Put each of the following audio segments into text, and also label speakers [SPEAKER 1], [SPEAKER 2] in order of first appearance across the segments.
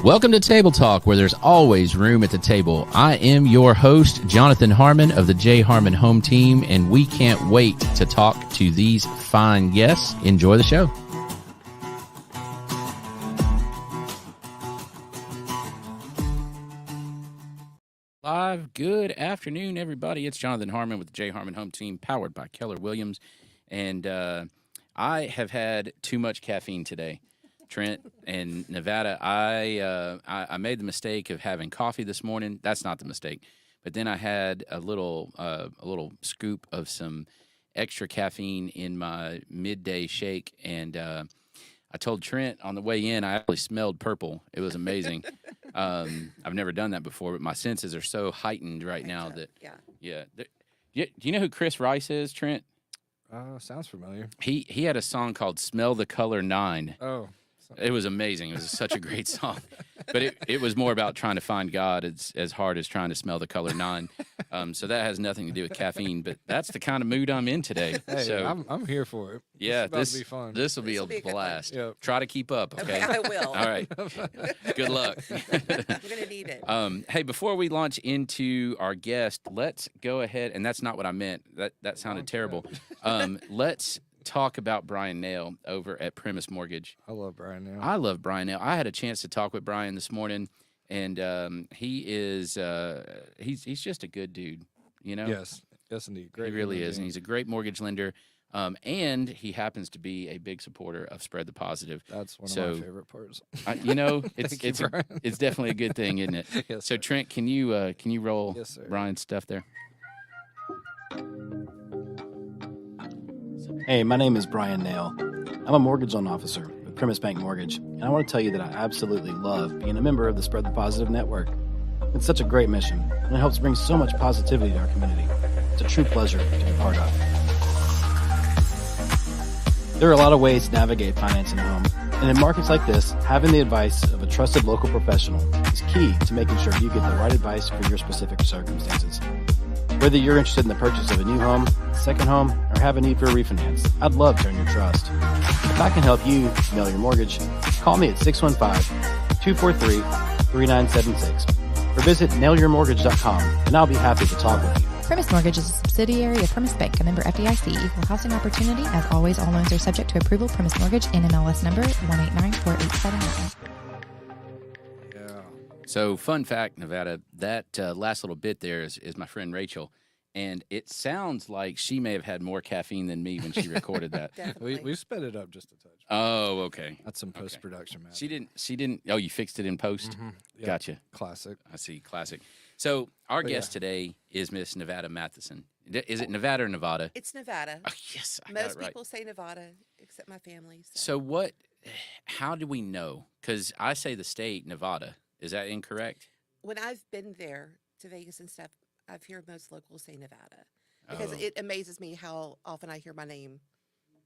[SPEAKER 1] Welcome to Table Talk, where there's always room at the table. I am your host, Jonathan Harmon of the J. Harmon Home Team, and we can't wait to talk to these fine guests. Enjoy the show. Live, good afternoon, everybody. It's Jonathan Harmon with the J. Harmon Home Team, powered by Keller Williams. And I have had too much caffeine today. Trent and Nevada, I made the mistake of having coffee this morning. That's not the mistake. But then I had a little scoop of some extra caffeine in my midday shake, and I told Trent on the way in I actually smelled purple. It was amazing. I've never done that before, but my senses are so heightened right now that Do you know who Chris Rice is, Trent?
[SPEAKER 2] Sounds familiar.
[SPEAKER 1] He had a song called "Smell the Color 9."
[SPEAKER 2] Oh.
[SPEAKER 1] It was amazing. It was such a great song. But it was more about trying to find God as hard as trying to smell the color 9. So that has nothing to do with caffeine, but that's the kind of mood I'm in today.
[SPEAKER 2] Hey,
[SPEAKER 1] so
[SPEAKER 2] I'm here for it.
[SPEAKER 1] Yeah,
[SPEAKER 2] this will be fun.
[SPEAKER 1] This will be a blast.
[SPEAKER 2] Yep.
[SPEAKER 1] Try to keep up, okay?
[SPEAKER 3] I will.
[SPEAKER 1] All right. Good luck.
[SPEAKER 3] We're going to need it.
[SPEAKER 1] Hey, before we launch into our guest, let's go ahead, and that's not what I meant. That sounded terrible. Let's talk about Bryan Nale over at Primis Mortgage.
[SPEAKER 2] I love Bryan Nale.
[SPEAKER 1] I love Bryan Nale. I had a chance to talk with Bryan this morning, and he is he's just a good dude, you know?
[SPEAKER 2] Yes, indeed. Great.
[SPEAKER 1] He really is, and he's a great mortgage lender, and he happens to be a big supporter of Spread the Positive.
[SPEAKER 2] That's one of my favorite parts.
[SPEAKER 1] It's definitely a good thing, isn't it?
[SPEAKER 2] Yes,
[SPEAKER 1] so
[SPEAKER 2] sir.
[SPEAKER 1] Trent, can you roll
[SPEAKER 2] Yes,
[SPEAKER 1] Bryan's stuff there?
[SPEAKER 4] Hey, my name is Bryan Nale. I'm a mortgage loan officer with Primis Bank Mortgage, and I want to tell you that I absolutely love being a member of the Spread the Positive Network. It's such a great mission, and it helps bring so much positivity to our community. It's a true pleasure to be part of. There are a lot of ways to navigate financing a home, and in markets like this, having the advice of a trusted local professional is key to making sure you get the right advice for your specific circumstances. Whether you're interested in the purchase of a new home, second home, or have a need for a refinance, I'd love to earn your trust. If I can help you nail your mortgage, call me at 615-243-3976 or visit nailyourmortgage.com, and I'll be happy to talk with you.
[SPEAKER 5] Primis Mortgage is a subsidiary of Primis Bank, a member FDIC, equal housing opportunity. As always, all loans are subject to approval. Primis Mortgage, NMLS number 1894879.
[SPEAKER 1] So, fun fact, Nevada, that last little bit there is my friend Rachel, and it sounds like she may have had more caffeine than me when she recorded that.
[SPEAKER 2] We sped it up just a touch.
[SPEAKER 1] Oh, okay.
[SPEAKER 2] That's some post-production, man.
[SPEAKER 1] She didn't. Oh, you fixed it in post?
[SPEAKER 2] Mm-hmm. Yep.
[SPEAKER 1] Gotcha.
[SPEAKER 2] Classic.
[SPEAKER 1] I see. Classic. So, our guest today is Miss Nevada Matheson. Is it Nevada or Nevada?
[SPEAKER 3] It's Nevada.
[SPEAKER 1] Oh, yes, I got
[SPEAKER 3] Most
[SPEAKER 1] it right.
[SPEAKER 3] people say Nevada, except my family.
[SPEAKER 1] So how do we know? Because I say the state, Nevada. Is that incorrect?
[SPEAKER 3] When I've been there to Vegas and stuff, I've heard most locals say Nevada because it amazes me how often I hear my name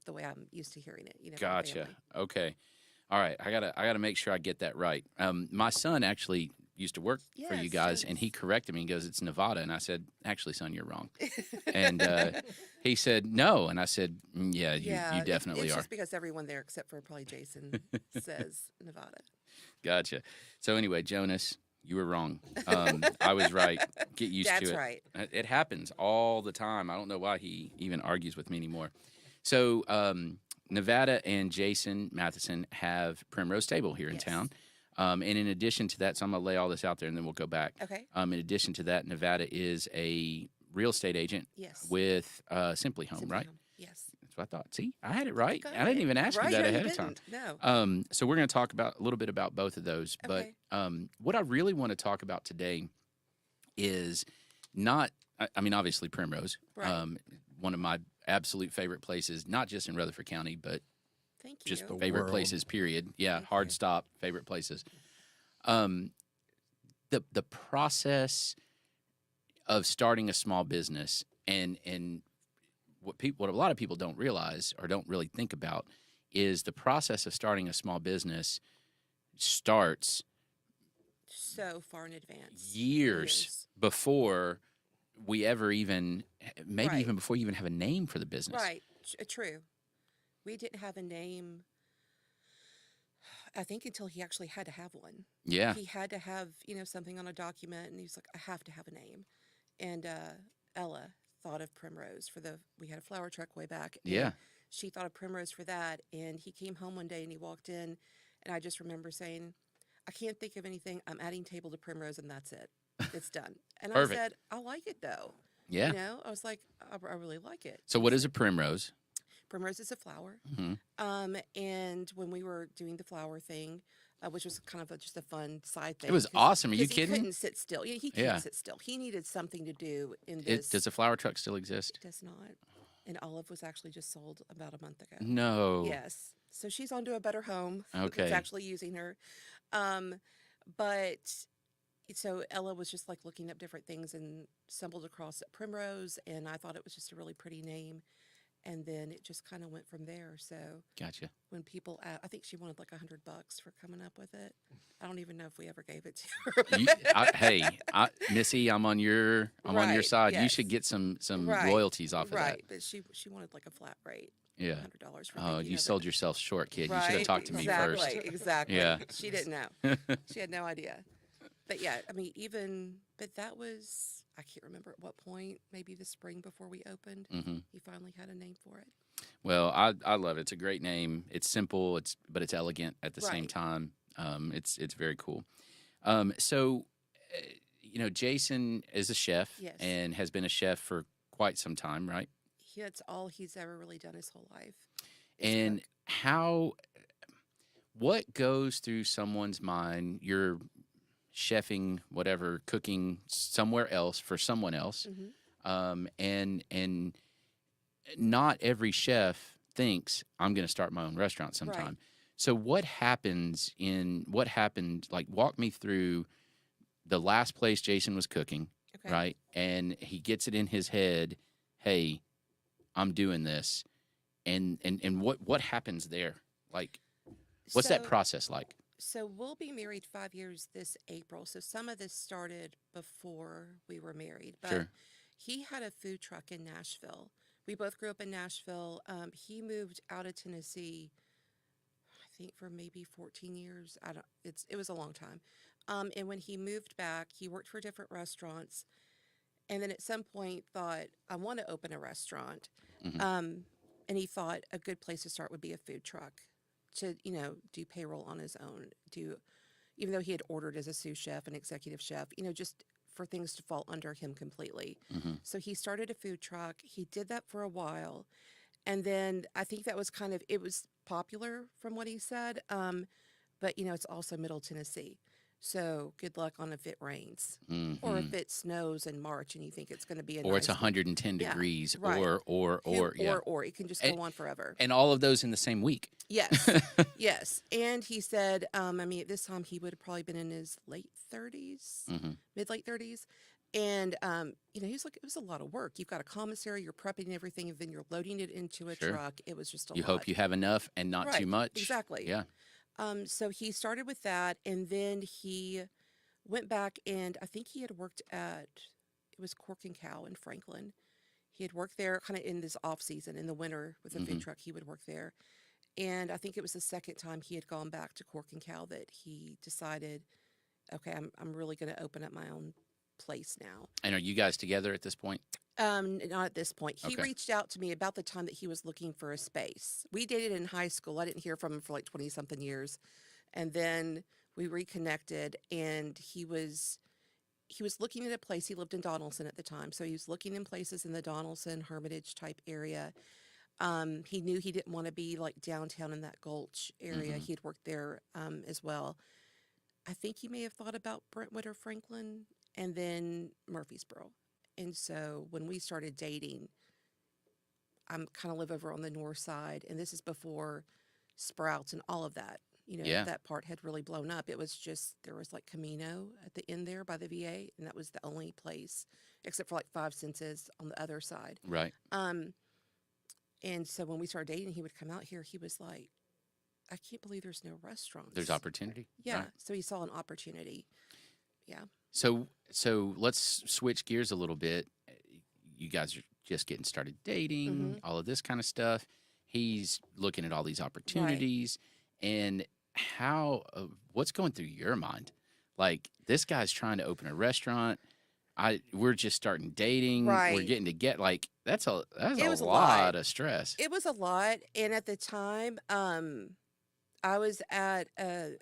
[SPEAKER 3] the way I'm used to hearing it. You know.
[SPEAKER 1] Gotcha. Okay. All right. I gotta make sure I get that right. My son actually used to work for you guys, and he corrected me and goes, "It's Nevada," and I said, "Actually, son, you're wrong." And he said, "No," and I said, "Yeah, you definitely
[SPEAKER 3] it's
[SPEAKER 1] are."
[SPEAKER 3] Just because everyone there, except for probably Jason, says Nevada.
[SPEAKER 1] Gotcha. So anyway, Jonas, you were wrong. I was right. Get used to it.
[SPEAKER 3] That's right.
[SPEAKER 1] It happens all the time. I don't know why he even argues with me anymore. So Nevada and Jason Matheson have Primrose Table here in town. And in addition to that, so I'm going to lay all this out there and then we'll go back.
[SPEAKER 3] Okay.
[SPEAKER 1] In addition to that, Nevada is a real estate agent with Simply Home, right?
[SPEAKER 3] Home. Yes.
[SPEAKER 1] That's what I thought. See, I had it right.
[SPEAKER 3] Got
[SPEAKER 1] I didn't
[SPEAKER 3] it.
[SPEAKER 1] even ask you that ahead of time.
[SPEAKER 3] No.
[SPEAKER 1] So we're going to talk about a little bit about both of those.
[SPEAKER 3] Okay.
[SPEAKER 1] But what I really want to talk about today is not, I mean, obviously Primrose,
[SPEAKER 3] Right.
[SPEAKER 1] one of my absolute favorite places, not just in Rutherford County, but
[SPEAKER 3] Thank you.
[SPEAKER 1] just favorite places, period. Yeah,
[SPEAKER 3] Thank
[SPEAKER 1] hard
[SPEAKER 3] you.
[SPEAKER 1] stop, favorite places. The process of starting a small business and what a lot of people don't realize or don't really think about is the process of starting a small business starts
[SPEAKER 3] so far in advance.
[SPEAKER 1] years before we ever even, maybe
[SPEAKER 3] Right.
[SPEAKER 1] even before you even have a name for the business.
[SPEAKER 3] Right. True. We didn't have a name I think until he actually had to have one.
[SPEAKER 1] Yeah.
[SPEAKER 3] He had to have, something on a document, and he was like, I have to have a name. And Ella thought of Primrose we had a flower truck way back. And
[SPEAKER 1] Yeah.
[SPEAKER 3] she thought of Primrose for that. And he came home one day and he walked in, and I just remember saying, I can't think of anything. I'm adding table to Primrose, and that's it. It's done. And
[SPEAKER 1] Perfect.
[SPEAKER 3] I said, I like it though.
[SPEAKER 1] Yeah.
[SPEAKER 3] I was like, I really like it.
[SPEAKER 1] So what is a primrose?
[SPEAKER 3] Primrose is a flower.
[SPEAKER 1] Mm-hmm.
[SPEAKER 3] And when we were doing the flower thing, which was kind of just a fun side thing.
[SPEAKER 1] It was awesome. Are you kidding?
[SPEAKER 3] He couldn't sit still. Yeah, he can't sit still. He needed something to do in this.
[SPEAKER 1] Does the flower truck still exist?
[SPEAKER 3] It does not. And Olive was actually just sold about a month ago.
[SPEAKER 1] No.
[SPEAKER 3] Yes. So she's on to a better home.
[SPEAKER 1] Okay.
[SPEAKER 3] It's actually using her. But so Ella was just like looking up different things and stumbled across Primrose, and I thought it was just a really pretty name. And then it just kind of went from there. So
[SPEAKER 1] Gotcha.
[SPEAKER 3] when people, I think she wanted like $100 for coming up with it. I don't even know if we ever gave it to her.
[SPEAKER 1] Hey, Missy, I'm on your side. You
[SPEAKER 3] Yes.
[SPEAKER 1] should get some
[SPEAKER 3] Right,
[SPEAKER 1] royalties off of that.
[SPEAKER 3] Right, but she wanted like a flat rate.
[SPEAKER 1] Yeah.
[SPEAKER 3] $100 for
[SPEAKER 1] Oh,
[SPEAKER 3] thinking
[SPEAKER 1] you
[SPEAKER 3] of
[SPEAKER 1] sold
[SPEAKER 3] it.
[SPEAKER 1] yourself short, kid. You
[SPEAKER 3] Right,
[SPEAKER 1] should have talked to me first.
[SPEAKER 3] Exactly.
[SPEAKER 1] Yeah.
[SPEAKER 3] She didn't know. She had no idea. But yeah, I mean, but that was, I can't remember at what point, maybe the spring before we opened,
[SPEAKER 1] Mm-hmm.
[SPEAKER 3] he finally had a name for it.
[SPEAKER 1] Well, I love it. It's a great name. It's simple. But it's elegant at the same
[SPEAKER 3] Right.
[SPEAKER 1] time. It's very cool. So, Jason is a chef
[SPEAKER 3] Yes.
[SPEAKER 1] and has been a chef for quite some time, right?
[SPEAKER 3] That's all he's ever really done his whole life.
[SPEAKER 1] And what goes through someone's mind? You're chefing, whatever, cooking somewhere else for someone else, and not every chef thinks I'm going to start my own restaurant sometime.
[SPEAKER 3] Right.
[SPEAKER 1] So what happened? Like, walk me through the last place Jason was cooking,
[SPEAKER 3] Okay.
[SPEAKER 1] right? And he gets it in his head, hey, I'm doing this. And what happens there? Like, what's that
[SPEAKER 3] So-
[SPEAKER 1] process like?
[SPEAKER 3] So we'll be married 5 years this April. So some of this started before we were married. But
[SPEAKER 1] Sure.
[SPEAKER 3] he had a food truck in Nashville. We both grew up in Nashville. He moved out of Tennessee, I think, for maybe 14 years. It was a long time. And when he moved back, he worked for different restaurants. And then at some point thought, I want to open a restaurant.
[SPEAKER 1] Mhm.
[SPEAKER 3] And he thought a good place to start would be a food truck to, do payroll on his own, even though he had ordered as a sous chef and executive chef, just for things to fall under him completely.
[SPEAKER 1] Mhm.
[SPEAKER 3] So he started a food truck. He did that for a while. And then I think that was it was popular from what he said. But, it's also Middle Tennessee. So good luck on if it rains or if it snows in March and you think it's going to be
[SPEAKER 1] Or it's
[SPEAKER 3] nice
[SPEAKER 1] 110
[SPEAKER 3] Yeah,
[SPEAKER 1] degrees,
[SPEAKER 3] right.
[SPEAKER 1] or yeah.
[SPEAKER 3] or it can just go on forever.
[SPEAKER 1] And all of those in the same week.
[SPEAKER 3] Yes, yes. And he said, at this time he would have probably been in his late 30s, mid-late 30s. And, he was like, it was a lot of work. You've got a commissary, you're prepping everything, and then you're loading it into a
[SPEAKER 1] Sure.
[SPEAKER 3] truck. It was just a
[SPEAKER 1] You
[SPEAKER 3] lot.
[SPEAKER 1] hope you have enough and not too
[SPEAKER 3] Right,
[SPEAKER 1] much.
[SPEAKER 3] exactly.
[SPEAKER 1] Yeah.
[SPEAKER 3] So he started with that, and then he went back, and I think he had worked it was Cork and Cow in Franklin. He had worked there kind of in this off season in the winter with a food truck. He would work there. And I think it was the second time he had gone back to Cork and Cow that he decided, okay, I'm really going to open up my own place now.
[SPEAKER 1] And are you guys together at this point?
[SPEAKER 3] Not at this point. He
[SPEAKER 1] Okay.
[SPEAKER 3] reached out to me about the time that he was looking for a space. We dated in high school. I didn't hear from him for like 20 something years. And then we reconnected, and he was looking at a place. He lived in Donaldson at the time. So he was looking in places in the Donaldson Hermitage type area. He knew he didn't want to be like downtown in that Gulch area. He had worked there as well. I think he may have thought about Brentwood or Franklin and then Murfreesboro. And so when we started dating, I'm kind of live over on the north side, and this is before Sprouts and all of that.
[SPEAKER 1] Yeah.
[SPEAKER 3] That part had really blown up. It was just, there was like Camino at the end there by the VA, and that was the only place, except for like 5 Senses on the other side.
[SPEAKER 1] Right.
[SPEAKER 3] And so when we started dating, he would come out here. He was like, I can't believe there's no restaurants.
[SPEAKER 1] There's opportunity.
[SPEAKER 3] Yeah.
[SPEAKER 1] Right.
[SPEAKER 3] So he saw an opportunity. Yeah.
[SPEAKER 1] So let's switch gears a little bit. You guys are just getting started dating, all of this kind of stuff. He's looking at all these opportunities. And how what's going through your mind? Like, this guy's trying to open a restaurant. We're just starting dating. We're
[SPEAKER 3] Right.
[SPEAKER 1] getting to get like that's a
[SPEAKER 3] It was a
[SPEAKER 1] lot
[SPEAKER 3] lot.
[SPEAKER 1] of stress.
[SPEAKER 3] It was a lot, and at the time, I was at a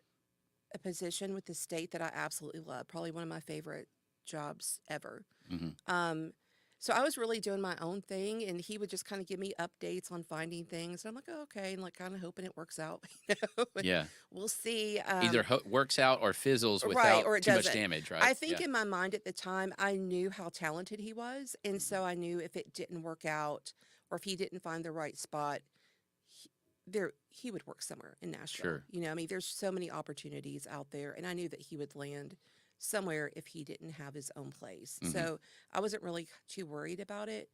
[SPEAKER 3] position with the state that I absolutely love, probably one of my favorite jobs ever.
[SPEAKER 1] hmm
[SPEAKER 3] Um, so I was really doing my own thing, and he would just kind of give me updates on finding things. And I'm like, oh, okay, and like kind of hoping it works out. And
[SPEAKER 1] Yeah,
[SPEAKER 3] we'll see.
[SPEAKER 1] either works out or fizzles
[SPEAKER 3] Right,
[SPEAKER 1] without
[SPEAKER 3] or it
[SPEAKER 1] too much
[SPEAKER 3] doesn't.
[SPEAKER 1] damage, right?
[SPEAKER 3] I think
[SPEAKER 1] Yeah,
[SPEAKER 3] in my mind at the time, I knew how talented he was, and so I knew if it didn't work out or if he didn't find the right spot, he would work somewhere in Nashville.
[SPEAKER 1] sure.
[SPEAKER 3] You know, I mean, there's so many opportunities out there, and I knew that he would land somewhere if he didn't have his own place.
[SPEAKER 1] Mhm.
[SPEAKER 3] So I wasn't really too worried about it.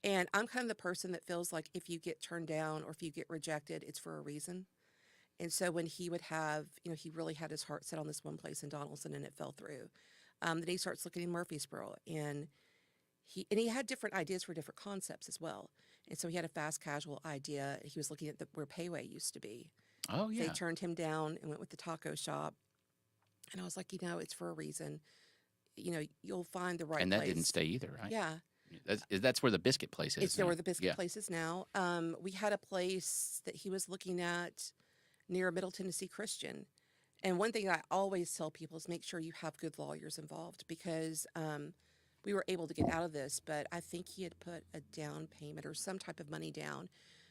[SPEAKER 3] And I'm kind of the person that feels like if you get turned down or if you get rejected, it's for a reason. And so when he would have, he really had his heart set on this one place in Donaldson and it fell through. Then he starts looking in Murfreesboro, and he had different ideas for different concepts as well. And so he had a fast casual idea. He was looking at where Payway used to be.
[SPEAKER 1] Oh
[SPEAKER 3] They
[SPEAKER 1] yeah,
[SPEAKER 3] turned him down and went with the taco shop. And I was like, it's for a reason. You'll find the right
[SPEAKER 1] and that
[SPEAKER 3] place.
[SPEAKER 1] didn't stay either, right?
[SPEAKER 3] Yeah.
[SPEAKER 1] That's where the biscuit place is.
[SPEAKER 3] It's there
[SPEAKER 1] now.
[SPEAKER 3] where the biscuit
[SPEAKER 1] Yeah.
[SPEAKER 3] place is now. We had a place that he was looking at near Middle Tennessee Christian. And one thing I always tell people is make sure you have good lawyers involved because we were able to get out of this, but I think he had put a down payment or some type of money down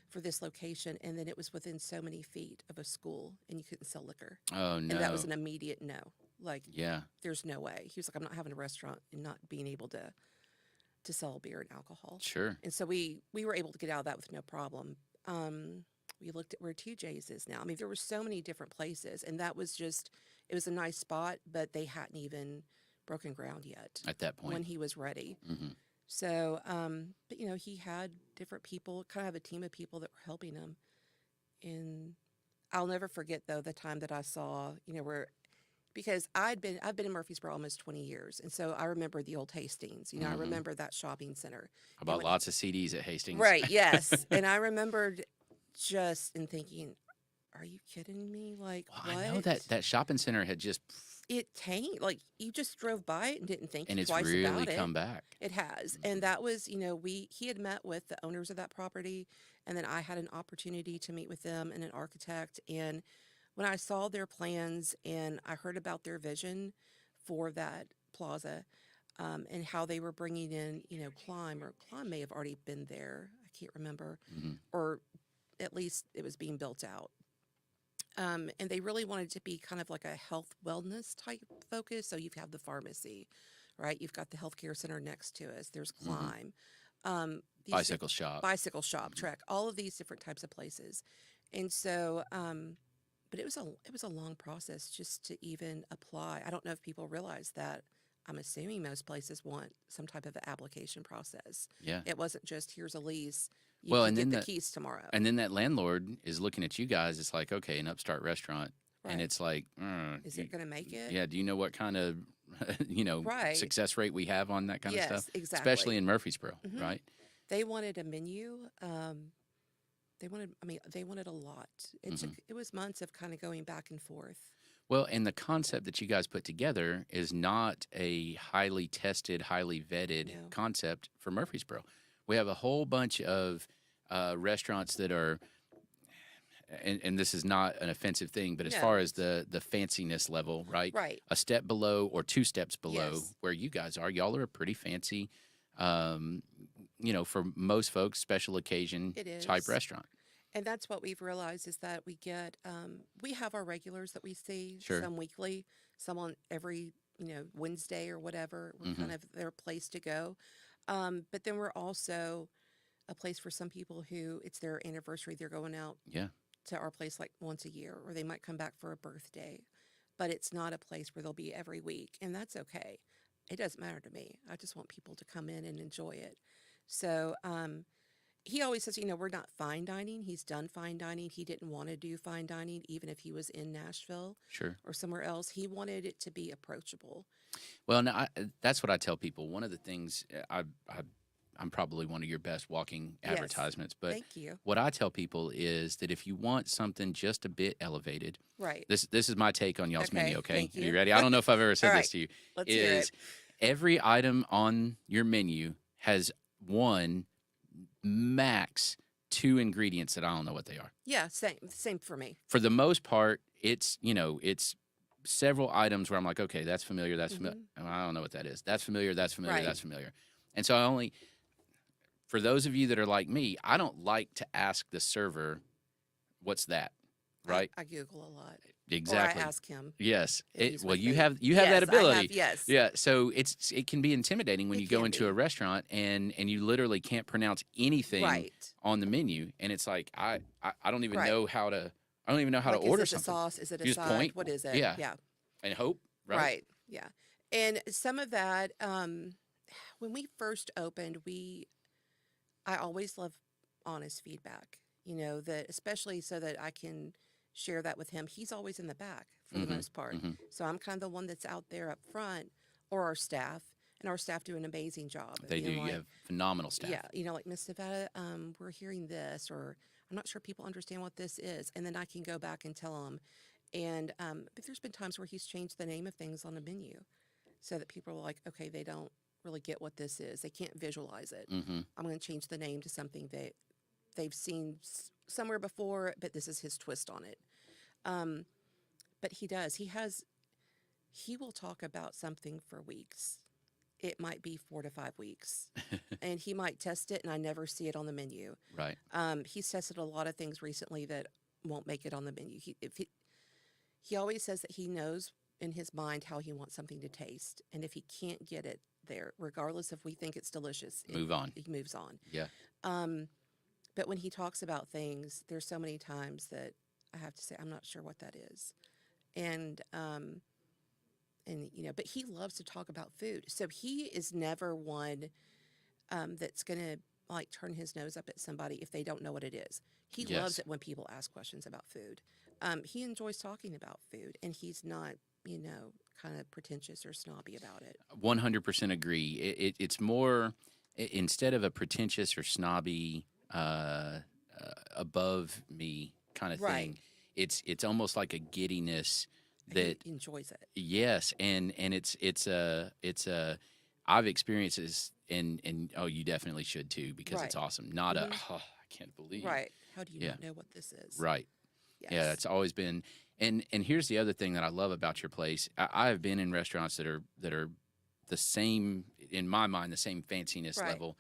[SPEAKER 3] for this location, and then it was within so many feet of a school, and you couldn't sell liquor.
[SPEAKER 1] Oh no.
[SPEAKER 3] And that was an immediate no. Like,
[SPEAKER 1] Yeah.
[SPEAKER 3] there's no way. He was like, I'm not having a restaurant and not being able to sell beer and alcohol.
[SPEAKER 1] Sure.
[SPEAKER 3] And so we were able to get out of that with no problem. We looked at where TJ's is now. I mean, there were so many different places, and that was just, it was a nice spot, but they hadn't even broken ground yet
[SPEAKER 1] At that point.
[SPEAKER 3] when he was ready.
[SPEAKER 1] hmm
[SPEAKER 3] So, but he had different people, kind of a team of people that were helping him. And I'll never forget though the time that I saw, where because I've been in Murfreesboro almost 20 years, and so I remember the old Hastings. I
[SPEAKER 1] Mhm.
[SPEAKER 3] remember that shopping center.
[SPEAKER 1] I bought
[SPEAKER 3] when-
[SPEAKER 1] lots of CDs at Hastings.
[SPEAKER 3] Right, yes. And I remembered just in thinking, are you kidding me? Like,
[SPEAKER 1] Well,
[SPEAKER 3] what?
[SPEAKER 1] I know that shopping center had just
[SPEAKER 3] It tanked. Like, you just drove by it and didn't think
[SPEAKER 1] and it's
[SPEAKER 3] twice
[SPEAKER 1] really
[SPEAKER 3] about it.
[SPEAKER 1] come back.
[SPEAKER 3] It has. And that was, he had met with the owners of that property, and then I had an opportunity to meet with them and an architect. And when I saw their plans and I heard about their vision for that plaza, and how they were bringing in, Climb may have already been there. I can't remember.
[SPEAKER 1] Mhm.
[SPEAKER 3] Or at least it was being built out. And they really wanted to be kind of like a health wellness type focus. So you have the pharmacy, right? You've got the healthcare center next to us. There's Climb, these
[SPEAKER 1] Bicycle shop.
[SPEAKER 3] bicycle shop, Trek, all of these different types of places. And so, but it was a long process just to even apply. I don't know if people realize that. I'm assuming most places want some type of application process.
[SPEAKER 1] Yeah.
[SPEAKER 3] It wasn't just here's a lease. You
[SPEAKER 1] Well,
[SPEAKER 3] can
[SPEAKER 1] and
[SPEAKER 3] get
[SPEAKER 1] then
[SPEAKER 3] the
[SPEAKER 1] that-
[SPEAKER 3] keys tomorrow.
[SPEAKER 1] And then that landlord is looking at you guys. It's like, okay, an upstart restaurant, and
[SPEAKER 3] Right.
[SPEAKER 1] it's like,
[SPEAKER 3] Is it going to make it?
[SPEAKER 1] yeah. Do you know what kind of,
[SPEAKER 3] Right.
[SPEAKER 1] success rate we have on that kind
[SPEAKER 3] Yes,
[SPEAKER 1] of stuff?
[SPEAKER 3] exactly.
[SPEAKER 1] Especially in Murfreesboro,
[SPEAKER 3] Mhm.
[SPEAKER 1] right?
[SPEAKER 3] They wanted a menu. They wanted a lot. It was months of kind of going back and forth.
[SPEAKER 1] Well, and the concept that you guys put together is not a highly tested, highly vetted
[SPEAKER 3] No.
[SPEAKER 1] concept for Murfreesboro. We have a whole bunch of restaurants that are, and this is not an offensive thing, but as
[SPEAKER 3] No.
[SPEAKER 1] far as the fanciness level, right?
[SPEAKER 3] Right.
[SPEAKER 1] A step below or two steps below
[SPEAKER 3] Yes.
[SPEAKER 1] where you guys are. Y'all are a pretty fancy, for most folks, special occasion
[SPEAKER 3] It
[SPEAKER 1] type
[SPEAKER 3] is.
[SPEAKER 1] restaurant.
[SPEAKER 3] And that's what we've realized is that we have our regulars that we see,
[SPEAKER 1] Sure.
[SPEAKER 3] some weekly, some on every, Wednesday or whatever. We're
[SPEAKER 1] Mhm.
[SPEAKER 3] kind of their place to go. But then we're also a place for some people who it's their anniversary. They're going out
[SPEAKER 1] Yeah.
[SPEAKER 3] to our place like once a year, or they might come back for a birthday. But it's not a place where they'll be every week, and that's okay. It doesn't matter to me. I just want people to come in and enjoy it. So he always says, we're not fine dining. He's done fine dining. He didn't want to do fine dining, even if he was in Nashville
[SPEAKER 1] Sure.
[SPEAKER 3] or somewhere else. He wanted it to be approachable.
[SPEAKER 1] Well, now that's what I tell people. One of the things I'm probably one of your best walking
[SPEAKER 3] Yes.
[SPEAKER 1] advertisements. But
[SPEAKER 3] Thank you.
[SPEAKER 1] what I tell people is that if you want something just a bit elevated,
[SPEAKER 3] Right.
[SPEAKER 1] this is my take on y'all's menu. Okay,
[SPEAKER 3] Thank
[SPEAKER 1] are you
[SPEAKER 3] you.
[SPEAKER 1] ready? I don't know if I've ever said
[SPEAKER 3] All
[SPEAKER 1] this
[SPEAKER 3] right,
[SPEAKER 1] to you.
[SPEAKER 3] let's hear
[SPEAKER 1] Is
[SPEAKER 3] it.
[SPEAKER 1] every item on your menu has one, max two ingredients that I don't know what they are.
[SPEAKER 3] Yeah, same for me.
[SPEAKER 1] For the most part, it's it's several items where I'm like, okay, that's familiar, that's familiar. I don't know what that is. That's familiar, that's familiar,
[SPEAKER 3] Right.
[SPEAKER 1] that's familiar. And so I only, for those of you that are like me, I don't like to ask the server, what's that? Right?
[SPEAKER 3] I Google a lot.
[SPEAKER 1] Exactly.
[SPEAKER 3] Or I ask him.
[SPEAKER 1] Yes.
[SPEAKER 3] if he's
[SPEAKER 1] Well,
[SPEAKER 3] with
[SPEAKER 1] you
[SPEAKER 3] me.
[SPEAKER 1] have
[SPEAKER 3] Yes,
[SPEAKER 1] that ability.
[SPEAKER 3] I have, yes.
[SPEAKER 1] Yeah. So it can be intimidating when
[SPEAKER 3] It
[SPEAKER 1] you go
[SPEAKER 3] can
[SPEAKER 1] into
[SPEAKER 3] be.
[SPEAKER 1] a restaurant and you literally can't pronounce anything
[SPEAKER 3] Right.
[SPEAKER 1] on the menu, and it's like I don't even
[SPEAKER 3] Right.
[SPEAKER 1] know how to
[SPEAKER 3] Like,
[SPEAKER 1] order
[SPEAKER 3] is it
[SPEAKER 1] something.
[SPEAKER 3] a sauce? Is it a
[SPEAKER 1] You just
[SPEAKER 3] side?
[SPEAKER 1] point.
[SPEAKER 3] What is it?
[SPEAKER 1] Yeah.
[SPEAKER 3] Yeah.
[SPEAKER 1] And hope. Right.
[SPEAKER 3] Right. Yeah. And some of that, when we first opened, I always love honest feedback, that especially so that I can share that with him. He's always in the back for the most part. So I'm kind of the one that's out there up front, or our staff, and our staff do an amazing job.
[SPEAKER 1] They do.
[SPEAKER 3] Like,
[SPEAKER 1] You have phenomenal staff.
[SPEAKER 3] yeah, like Miss Nevada, we're hearing this, or I'm not sure people understand what this is, and then I can go back and tell them. And but there's been times where he's changed the name of things on the menu, so that people are like, okay, they don't really get what this is. They can't visualize it. I'm going to change the name to something that they've seen somewhere before, but this is his twist on it. But he does. He will talk about something for weeks. It might be 4 to 5 weeks, and he might test it, and I never see it on the menu.
[SPEAKER 1] Right.
[SPEAKER 3] He's tested a lot of things recently that won't make it on the menu. He always says that he knows in his mind how he wants something to taste, and if he can't get it there, regardless if we think it's delicious,
[SPEAKER 1] Move on.
[SPEAKER 3] He moves on.
[SPEAKER 1] Yeah.
[SPEAKER 3] But when he talks about things, there's so many times that I have to say, I'm not sure what that is. And but he loves to talk about food. So he is never one that's going to like turn his nose up at somebody if they don't know what it is. He loves
[SPEAKER 1] Yes.
[SPEAKER 3] it when people ask questions about food. He enjoys talking about food, and he's not, kind of pretentious or snobby about it.
[SPEAKER 1] 100% agree. It's more, instead of a pretentious or snobby, above me kind of
[SPEAKER 3] Right.
[SPEAKER 1] thing, it's almost like a giddiness
[SPEAKER 3] And
[SPEAKER 1] that,
[SPEAKER 3] he enjoys it.
[SPEAKER 1] yes, and it's a I've experienced this, and oh, you definitely should too, because it's
[SPEAKER 3] Right.
[SPEAKER 1] awesome. Not a, oh, I can't believe.
[SPEAKER 3] Right. How do you
[SPEAKER 1] Yeah.
[SPEAKER 3] not know what this is?
[SPEAKER 1] Right.
[SPEAKER 3] Yes.
[SPEAKER 1] Yeah, it's always been, and here's the other thing that I love about your place. I have been in restaurants that are the same, in my mind, the same fanciness
[SPEAKER 3] Right.
[SPEAKER 1] level,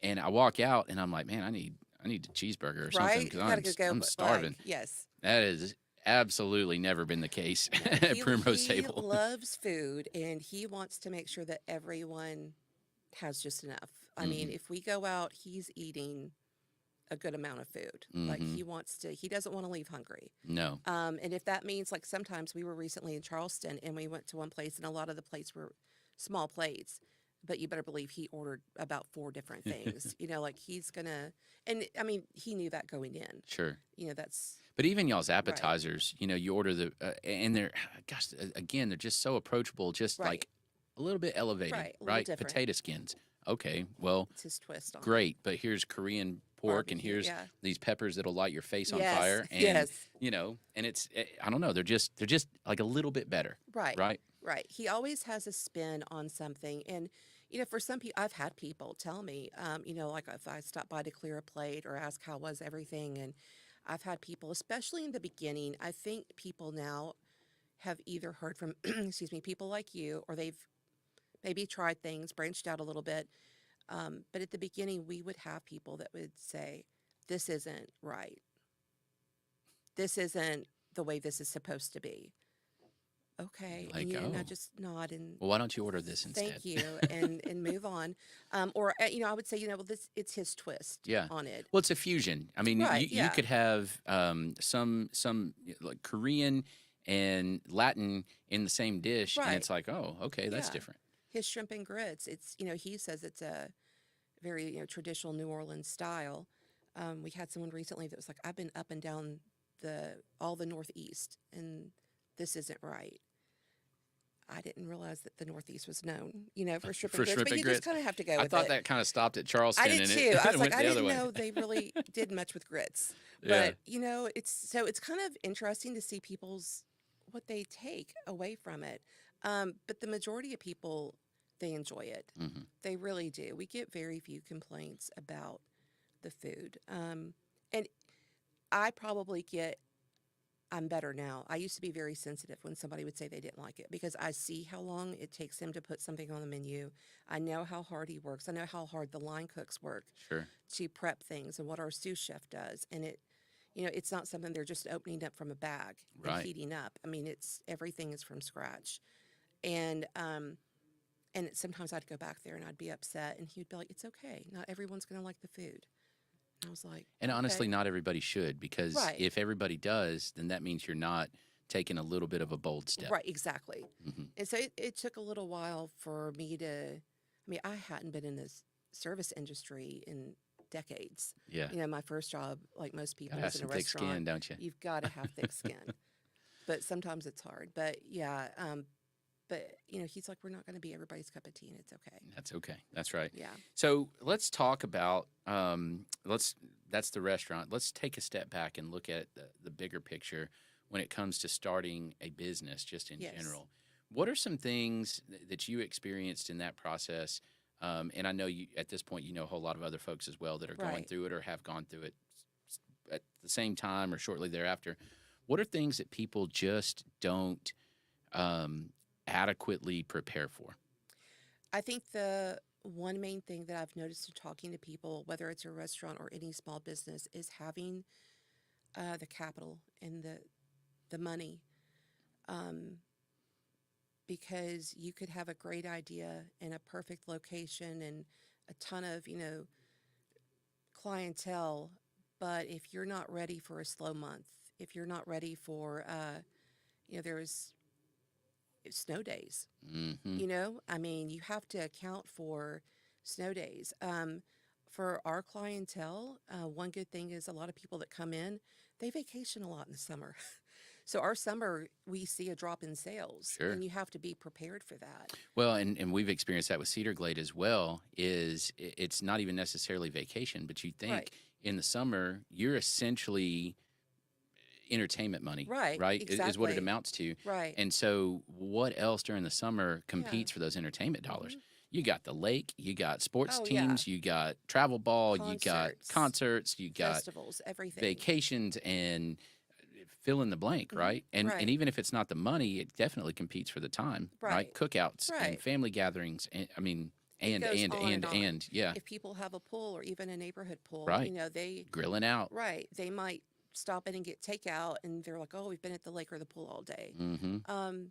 [SPEAKER 1] and I walk out and I'm like, man, I need a cheeseburger or something,
[SPEAKER 3] Right? You
[SPEAKER 1] because
[SPEAKER 3] gotta go
[SPEAKER 1] I'm
[SPEAKER 3] like,
[SPEAKER 1] starving.
[SPEAKER 3] yes.
[SPEAKER 1] That is absolutely never been the case at
[SPEAKER 3] He-
[SPEAKER 1] Primrose
[SPEAKER 3] he
[SPEAKER 1] Table.
[SPEAKER 3] loves food, and he wants to make sure that everyone has just enough. I mean,
[SPEAKER 1] Mm-hmm.
[SPEAKER 3] if we go out, he's eating a good amount of food. Like,
[SPEAKER 1] Mm-hmm.
[SPEAKER 3] he doesn't want to leave hungry.
[SPEAKER 1] No.
[SPEAKER 3] And if that means, like, sometimes we were recently in Charleston, and we went to one place, and a lot of the plates were small plates, but you better believe he ordered about 4 different things. Like, he's gonna, and I mean, he knew that going in.
[SPEAKER 1] Sure.
[SPEAKER 3] That's
[SPEAKER 1] But even y'all's appetizers, you order the, and they're, gosh, again, they're just so approachable, just
[SPEAKER 3] Right.
[SPEAKER 1] like a little bit elevated,
[SPEAKER 3] Right, a little
[SPEAKER 1] right?
[SPEAKER 3] different.
[SPEAKER 1] Potato skins. Okay, well,
[SPEAKER 3] it's his twist on it.
[SPEAKER 1] great, but here's Korean pork, and
[SPEAKER 3] Barbecue,
[SPEAKER 1] here's
[SPEAKER 3] yeah.
[SPEAKER 1] these peppers that'll light your face on
[SPEAKER 3] Yes,
[SPEAKER 1] fire, and
[SPEAKER 3] yes.
[SPEAKER 1] and it's, I don't know, they're just like a little bit better,
[SPEAKER 3] Right.
[SPEAKER 1] right?
[SPEAKER 3] Right. He always has a spin on something. And, for some people, I've had people tell me, like if I stop by to clear a plate or ask how was everything. And I've had people, especially in the beginning, I think people now have either heard from, excuse me, people like you, or they've maybe tried things, branched out a little bit. But at the beginning, we would have people that would say, this isn't right. This isn't the way this is supposed to be. Okay,
[SPEAKER 1] Like,
[SPEAKER 3] and I
[SPEAKER 1] oh.
[SPEAKER 3] just nod and
[SPEAKER 1] Well, why don't you order this instead?
[SPEAKER 3] thank you, and move on. Or I would say, well, it's his twist
[SPEAKER 1] Yeah.
[SPEAKER 3] on it.
[SPEAKER 1] Well, it's a fusion. I mean,
[SPEAKER 3] Right,
[SPEAKER 1] you
[SPEAKER 3] yeah.
[SPEAKER 1] could have some like Korean and Latin in the same dish, and
[SPEAKER 3] Right.
[SPEAKER 1] it's like, oh, okay, that's
[SPEAKER 3] Yeah.
[SPEAKER 1] different.
[SPEAKER 3] His shrimp and grits. It's he says it's a very traditional New Orleans style. We had someone recently that was like, I've been up and down all the Northeast, and this isn't right. I didn't realize that the Northeast was known, for shrimp
[SPEAKER 1] For
[SPEAKER 3] and grits.
[SPEAKER 1] shrimp
[SPEAKER 3] But
[SPEAKER 1] and
[SPEAKER 3] you
[SPEAKER 1] grits.
[SPEAKER 3] just kind of have to go
[SPEAKER 1] I
[SPEAKER 3] with
[SPEAKER 1] thought
[SPEAKER 3] it.
[SPEAKER 1] that kind of stopped at Charleston.
[SPEAKER 3] I did
[SPEAKER 1] and
[SPEAKER 3] too.
[SPEAKER 1] It,
[SPEAKER 3] I was
[SPEAKER 1] went
[SPEAKER 3] like, I
[SPEAKER 1] the other
[SPEAKER 3] didn't
[SPEAKER 1] way.
[SPEAKER 3] know they really did much with grits.
[SPEAKER 1] Yeah.
[SPEAKER 3] But it's kind of interesting to see what they take away from it. But the majority of people, they enjoy it.
[SPEAKER 1] Mhm.
[SPEAKER 3] They really do. We get very few complaints about the food. And I'm better now. I used to be very sensitive when somebody would say they didn't like it because I see how long it takes him to put something on the menu. I know how hard he works. I know how hard the line cooks work
[SPEAKER 1] Sure.
[SPEAKER 3] to prep things and what our sous chef does. And it's not something they're just opening up from a bag
[SPEAKER 1] Right.
[SPEAKER 3] and heating up. I mean, everything is from scratch. And sometimes I'd go back there and I'd be upset, and he'd be like, "It's okay. Not everyone's going to like the food." And I was like,
[SPEAKER 1] And honestly,
[SPEAKER 3] "Okay."
[SPEAKER 1] not everybody should, because
[SPEAKER 3] Right.
[SPEAKER 1] if everybody does, then that means you're not taking a little bit of a bold step.
[SPEAKER 3] Right, exactly.
[SPEAKER 1] Mhm.
[SPEAKER 3] And so it took a little while for me I hadn't been in this service industry in decades.
[SPEAKER 1] Yeah.
[SPEAKER 3] My first job, like most people,
[SPEAKER 1] Gotta have
[SPEAKER 3] was in a
[SPEAKER 1] some thick
[SPEAKER 3] restaurant.
[SPEAKER 1] skin, don't you?
[SPEAKER 3] You've got to have thick skin. But sometimes it's hard. But yeah, he's like, we're not going to be everybody's cup of tea, and it's okay.
[SPEAKER 1] That's okay. That's right.
[SPEAKER 3] Yeah.
[SPEAKER 1] So let's talk about that's the restaurant. Let's take a step back and look at the bigger picture when it comes to starting a business, just in
[SPEAKER 3] Yes.
[SPEAKER 1] general. What are some things that you experienced in that process? And I know you at this point you know a whole lot of other folks as well that are going
[SPEAKER 3] Right.
[SPEAKER 1] through it or have gone through it at the same time or shortly thereafter. What are things that people just don't adequately prepare for?
[SPEAKER 3] I think the one main thing that I've noticed in talking to people, whether it's a restaurant or any small business, is having the capital and the money. Because you could have a great idea in a perfect location and a ton of, clientele, but if you're not ready for a slow month, if you're not ready for, there's snow days,
[SPEAKER 1] Mm-hmm.
[SPEAKER 3] I mean, you have to account for snow days. For our clientele, one good thing is a lot of people that come in, they vacation a lot in the summer. So our summer, we see a drop in sales,
[SPEAKER 1] Sure.
[SPEAKER 3] and you have to be prepared for that.
[SPEAKER 1] Well, and we've experienced that with Cedar Glade as well. It's not even necessarily vacation, but you think
[SPEAKER 3] Right.
[SPEAKER 1] in the summer you're essentially entertainment money,
[SPEAKER 3] Right,
[SPEAKER 1] Right, is what
[SPEAKER 3] exactly.
[SPEAKER 1] it amounts to.
[SPEAKER 3] Right.
[SPEAKER 1] And so, what else during the summer competes for those entertainment dollars? You got the lake, you got sports
[SPEAKER 3] Oh, yeah.
[SPEAKER 1] teams, you got travel ball, you got
[SPEAKER 3] Concerts.
[SPEAKER 1] concerts, you got
[SPEAKER 3] Festivals, everything.
[SPEAKER 1] vacations, and fill in the blank, right? And
[SPEAKER 3] right.
[SPEAKER 1] even if it's not the money, it definitely competes for the time, right?
[SPEAKER 3] Right.
[SPEAKER 1] Cookouts and
[SPEAKER 3] Right.
[SPEAKER 1] family gatherings, and I mean,
[SPEAKER 3] It goes on on.
[SPEAKER 1] yeah,
[SPEAKER 3] If people have a pool or even a neighborhood pool,
[SPEAKER 1] Right.
[SPEAKER 3] they
[SPEAKER 1] grilling out.
[SPEAKER 3] right, they might stop in and get takeout, and they're like, "Oh, we've been at the lake or the pool all day."
[SPEAKER 1] Mm-hmm.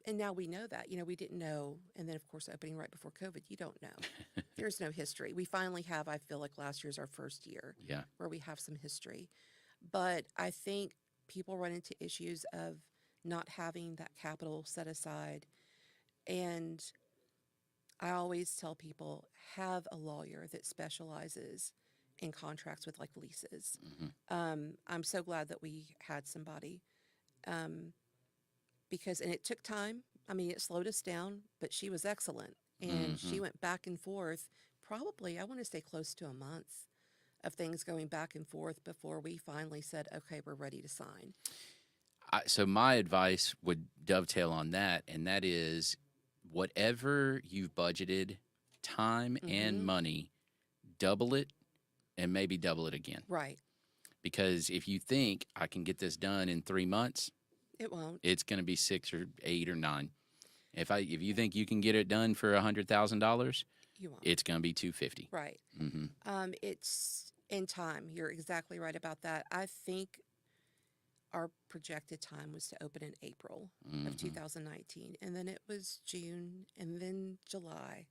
[SPEAKER 3] And now we know that. We didn't know, and then of course opening right before COVID, you don't know. There's no history. We finally have. I feel like last year's our first year
[SPEAKER 1] Yeah.
[SPEAKER 3] where we have some history, but I think people run into issues of not having that capital set aside. And I always tell people, have a lawyer that specializes in contracts with like leases. I'm so glad that we had somebody, because, and it took time. I mean, it slowed us down, but she was excellent. And she went back and forth, probably, I want to say close to a month of things going back and forth before we finally said, okay, we're ready to sign.
[SPEAKER 1] So my advice would dovetail on that, and that is, whatever you've budgeted, time and money, double it, and maybe double it again.
[SPEAKER 3] Right.
[SPEAKER 1] Because if you think I can get this done in 3 months,
[SPEAKER 3] It won't.
[SPEAKER 1] it's going to be 6 or 8 or 9. If you think you can get it done for $100,000,
[SPEAKER 3] You won't.
[SPEAKER 1] it's going to be $250.
[SPEAKER 3] Right.
[SPEAKER 1] Mm-hmm.
[SPEAKER 3] It's in time. You're exactly right about that. I think our projected time was to open in April of 2019, and then it was June, and then July,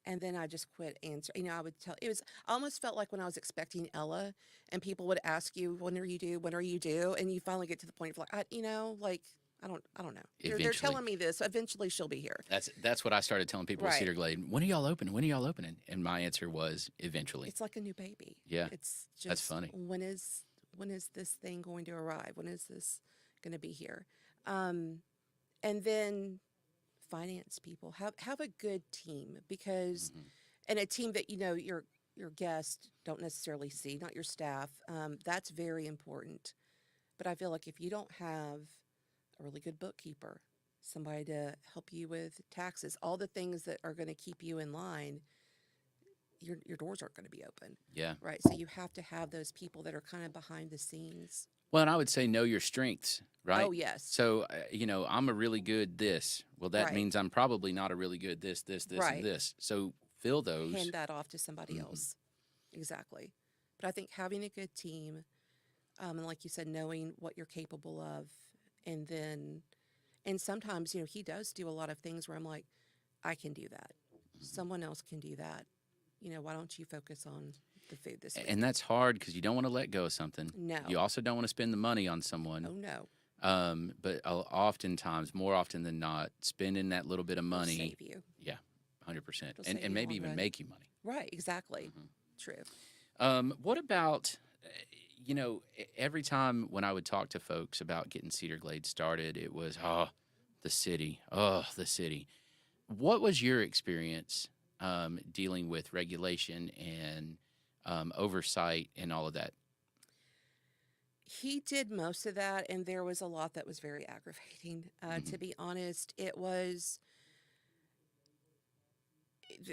[SPEAKER 3] and then I just quit answering. I would tell. I almost felt like when I was expecting Ella, and people would ask you, "When are you due? When are you due?" And you finally get to the point of like, I don't know. They're
[SPEAKER 1] Eventually.
[SPEAKER 3] telling me this. Eventually, she'll be here.
[SPEAKER 1] That's what I started telling people at
[SPEAKER 3] Right.
[SPEAKER 1] Cedar Glade. When are y'all opening? When are y'all opening? And my answer was eventually.
[SPEAKER 3] It's like a new baby.
[SPEAKER 1] Yeah,
[SPEAKER 3] It's just
[SPEAKER 1] that's funny.
[SPEAKER 3] When is this thing going to arrive? When is this going to be here? And then finance people. Have a good team, because
[SPEAKER 1] Mhm.
[SPEAKER 3] and a team that your guests don't necessarily see, not your staff. That's very important. But I feel like if you don't have a really good bookkeeper, somebody to help you with taxes, all the things that are going to keep you in line, your doors aren't going to be open,
[SPEAKER 1] Yeah.
[SPEAKER 3] right? So you have to have those people that are kind of behind the scenes.
[SPEAKER 1] Well, and I would say know your strengths, right?
[SPEAKER 3] Oh, yes.
[SPEAKER 1] So, I'm a really good this. Well, that
[SPEAKER 3] Right.
[SPEAKER 1] means I'm probably not a really good this, and
[SPEAKER 3] Right.
[SPEAKER 1] this. So fill those.
[SPEAKER 3] Hand that off to somebody
[SPEAKER 1] Mhm.
[SPEAKER 3] else. Exactly. But I think having a good team, and like you said, knowing what you're capable of, and sometimes, he does do a lot of things where I'm like, I can do that. Someone else can do that. Why don't you focus on the food this week?
[SPEAKER 1] And that's hard because you don't want to let go of something.
[SPEAKER 3] No.
[SPEAKER 1] You also don't want to spend the money on someone.
[SPEAKER 3] Oh, no.
[SPEAKER 1] But oftentimes, more often than not, spending that little bit of
[SPEAKER 3] It'll
[SPEAKER 1] money,
[SPEAKER 3] save you.
[SPEAKER 1] 100%,
[SPEAKER 3] It'll save you
[SPEAKER 1] and maybe
[SPEAKER 3] long
[SPEAKER 1] even
[SPEAKER 3] run.
[SPEAKER 1] make you money.
[SPEAKER 3] Right. Exactly.
[SPEAKER 1] Mhm.
[SPEAKER 3] True.
[SPEAKER 1] What about, every time when I would talk to folks about getting Cedar Glade started, it was, the city. What was your experience dealing with regulation and oversight and all of that?
[SPEAKER 3] He did most of that, and there was a lot that was very aggravating. To
[SPEAKER 1] Mhm.
[SPEAKER 3] be honest,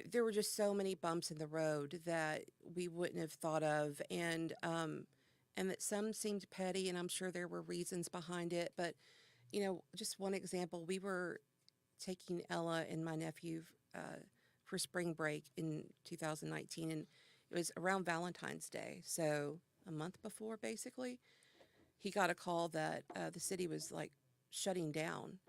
[SPEAKER 3] there were just so many bumps in the road that we wouldn't have thought of, and that some seemed petty, and I'm sure there were reasons behind it. But just one example, we were taking Ella and my nephew for spring break in 2019, and it was around Valentine's Day, so a month before, basically. He got a call that the city was like shutting down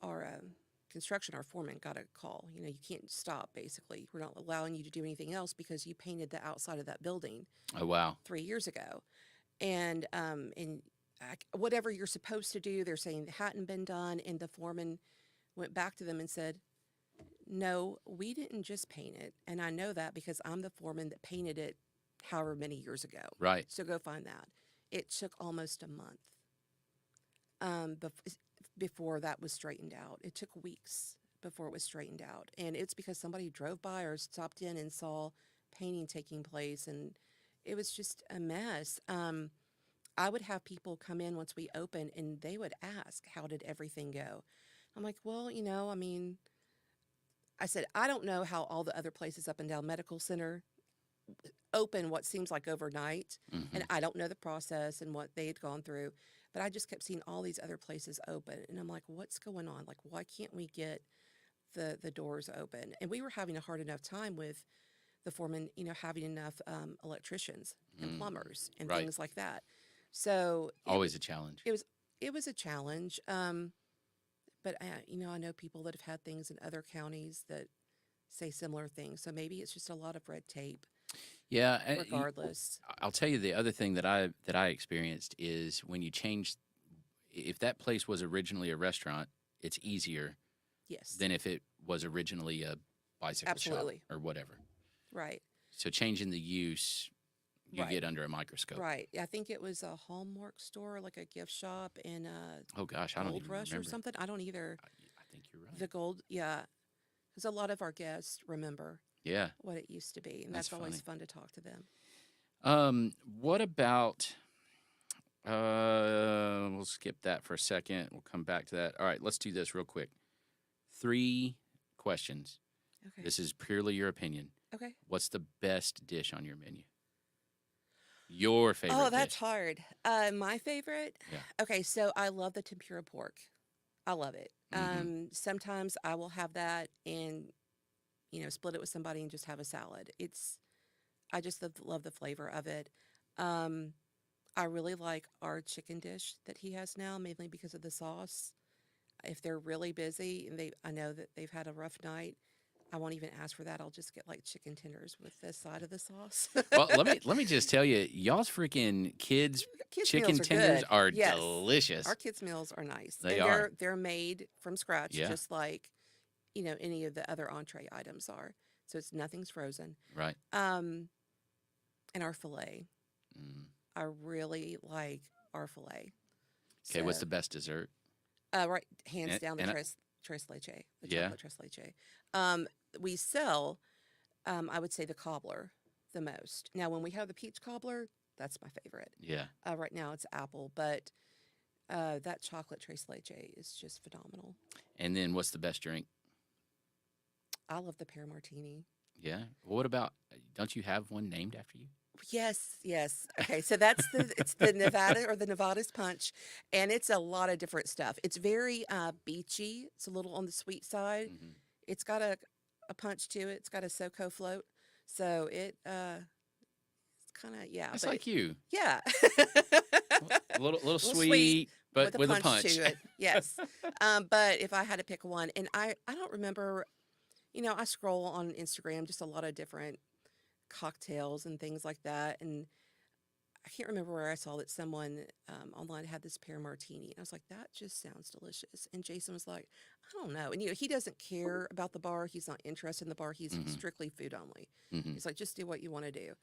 [SPEAKER 3] our construction. Our foreman got a call. You can't stop, basically. We're not allowing you to do anything else because you painted the outside of that building
[SPEAKER 1] Oh, wow.
[SPEAKER 3] 3 years ago. And whatever you're supposed to do, they're saying it hadn't been done. And the foreman went back to them and said, no, we didn't just paint it. And I know that because I'm the foreman that painted it however many years ago.
[SPEAKER 1] Right.
[SPEAKER 3] So go find that. It took almost a month before that was straightened out. It took weeks before it was straightened out. And it's because somebody drove by or stopped in and saw painting taking place. And it was just a mess. I would have people come in once we opened, and they would ask, how did everything go? I'm like, well, I said, I don't know how all the other places up and down Medical Center open what seems like overnight,
[SPEAKER 1] Mhm.
[SPEAKER 3] and I don't know the process and what they had gone through, but I just kept seeing all these other places open, and I'm like, what's going on? Like, why can't we get the doors open? And we were having a hard enough time with the foreman, having enough electricians and plumbers and
[SPEAKER 1] Right.
[SPEAKER 3] things like that. So
[SPEAKER 1] Always a challenge.
[SPEAKER 3] it was a challenge. But I know people that have had things in other counties that say similar things. So maybe it's just a lot of red tape.
[SPEAKER 1] Yeah.
[SPEAKER 3] Regardless.
[SPEAKER 1] I'll tell you the other thing that I experienced is when you change, if that place was originally a restaurant, it's easier
[SPEAKER 3] Yes.
[SPEAKER 1] than if it was originally a bicycle
[SPEAKER 3] Absolutely.
[SPEAKER 1] shop or whatever.
[SPEAKER 3] Right.
[SPEAKER 1] So changing the use, you
[SPEAKER 3] Right.
[SPEAKER 1] get under a microscope.
[SPEAKER 3] Right. I think it was a Hallmark store, like a gift shop in
[SPEAKER 1] Oh gosh, I don't
[SPEAKER 3] Gold
[SPEAKER 1] even
[SPEAKER 3] Rush
[SPEAKER 1] remember.
[SPEAKER 3] or something. I don't either.
[SPEAKER 1] I think you're right.
[SPEAKER 3] The gold, yeah. Because a lot of our guests remember
[SPEAKER 1] Yeah.
[SPEAKER 3] what it used to be, and
[SPEAKER 1] That's
[SPEAKER 3] that's always
[SPEAKER 1] funny.
[SPEAKER 3] fun to talk to them.
[SPEAKER 1] What about? We'll skip that for a second. We'll come back to that. All right, let's do this real quick. 3 questions.
[SPEAKER 3] Okay.
[SPEAKER 1] This is purely your opinion.
[SPEAKER 3] Okay.
[SPEAKER 1] What's the best dish on your menu? Your favorite
[SPEAKER 3] Oh, that's
[SPEAKER 1] dish.
[SPEAKER 3] hard. My favorite?
[SPEAKER 1] Yeah.
[SPEAKER 3] Okay, so I love the tempura pork. I love it. Sometimes I will have that and, split it with somebody and just have a salad. I just love the flavor of it. I really like our chicken dish that he has now, mainly because of the sauce. If they're really busy and I know that they've had a rough night, I won't even ask for that. I'll just get like chicken tenders with this side of the sauce.
[SPEAKER 1] Well, let me just tell you, y'all's freaking kids'
[SPEAKER 3] Kids'
[SPEAKER 1] chicken
[SPEAKER 3] meals are
[SPEAKER 1] tenders
[SPEAKER 3] good.
[SPEAKER 1] are
[SPEAKER 3] Yes.
[SPEAKER 1] delicious.
[SPEAKER 3] Our kids' meals are nice.
[SPEAKER 1] They
[SPEAKER 3] and
[SPEAKER 1] are.
[SPEAKER 3] They're made from scratch,
[SPEAKER 1] Yeah.
[SPEAKER 3] just like, any of the other entree items are. So nothing's frozen.
[SPEAKER 1] Right.
[SPEAKER 3] And our filet.
[SPEAKER 1] Mm.
[SPEAKER 3] I really like our filet.
[SPEAKER 1] Okay, what's
[SPEAKER 3] So,
[SPEAKER 1] the best dessert?
[SPEAKER 3] right, hands
[SPEAKER 1] And-
[SPEAKER 3] down the
[SPEAKER 1] and I-
[SPEAKER 3] tres tres leche, the
[SPEAKER 1] Yeah.
[SPEAKER 3] chocolate tres leche. We sell, I would say, the cobbler the most. Now, when we have the peach cobbler, that's my favorite.
[SPEAKER 1] Yeah.
[SPEAKER 3] Right now it's apple, but that chocolate tres leche is just phenomenal.
[SPEAKER 1] And then what's the best drink?
[SPEAKER 3] I love the pear martini.
[SPEAKER 1] Yeah. What about? Don't you have one named after you?
[SPEAKER 3] Yes, yes. Okay, so it's the Nevada or the Nevada's punch, and it's a lot of different stuff. It's very beachy. It's a little on the sweet side.
[SPEAKER 1] Mm-hmm.
[SPEAKER 3] It's got a punch to it. It's got a SoCo float, so it's kind of yeah.
[SPEAKER 1] It's
[SPEAKER 3] but
[SPEAKER 1] like you.
[SPEAKER 3] yeah,
[SPEAKER 1] A little
[SPEAKER 3] sweet,
[SPEAKER 1] sweet, but with a punch.
[SPEAKER 3] to it. Yes, but if I had to pick one, and I don't remember, I scroll on Instagram just a lot of different cocktails and things like that, and I can't remember where I saw that someone online had this pear martini, and I was like, that just sounds delicious. And Jason was like, I don't know, and he doesn't care about the bar. He's not interested in the bar. He's
[SPEAKER 1] Mhm.
[SPEAKER 3] strictly food only.
[SPEAKER 1] Mhm.
[SPEAKER 3] He's like, just do what you want to do.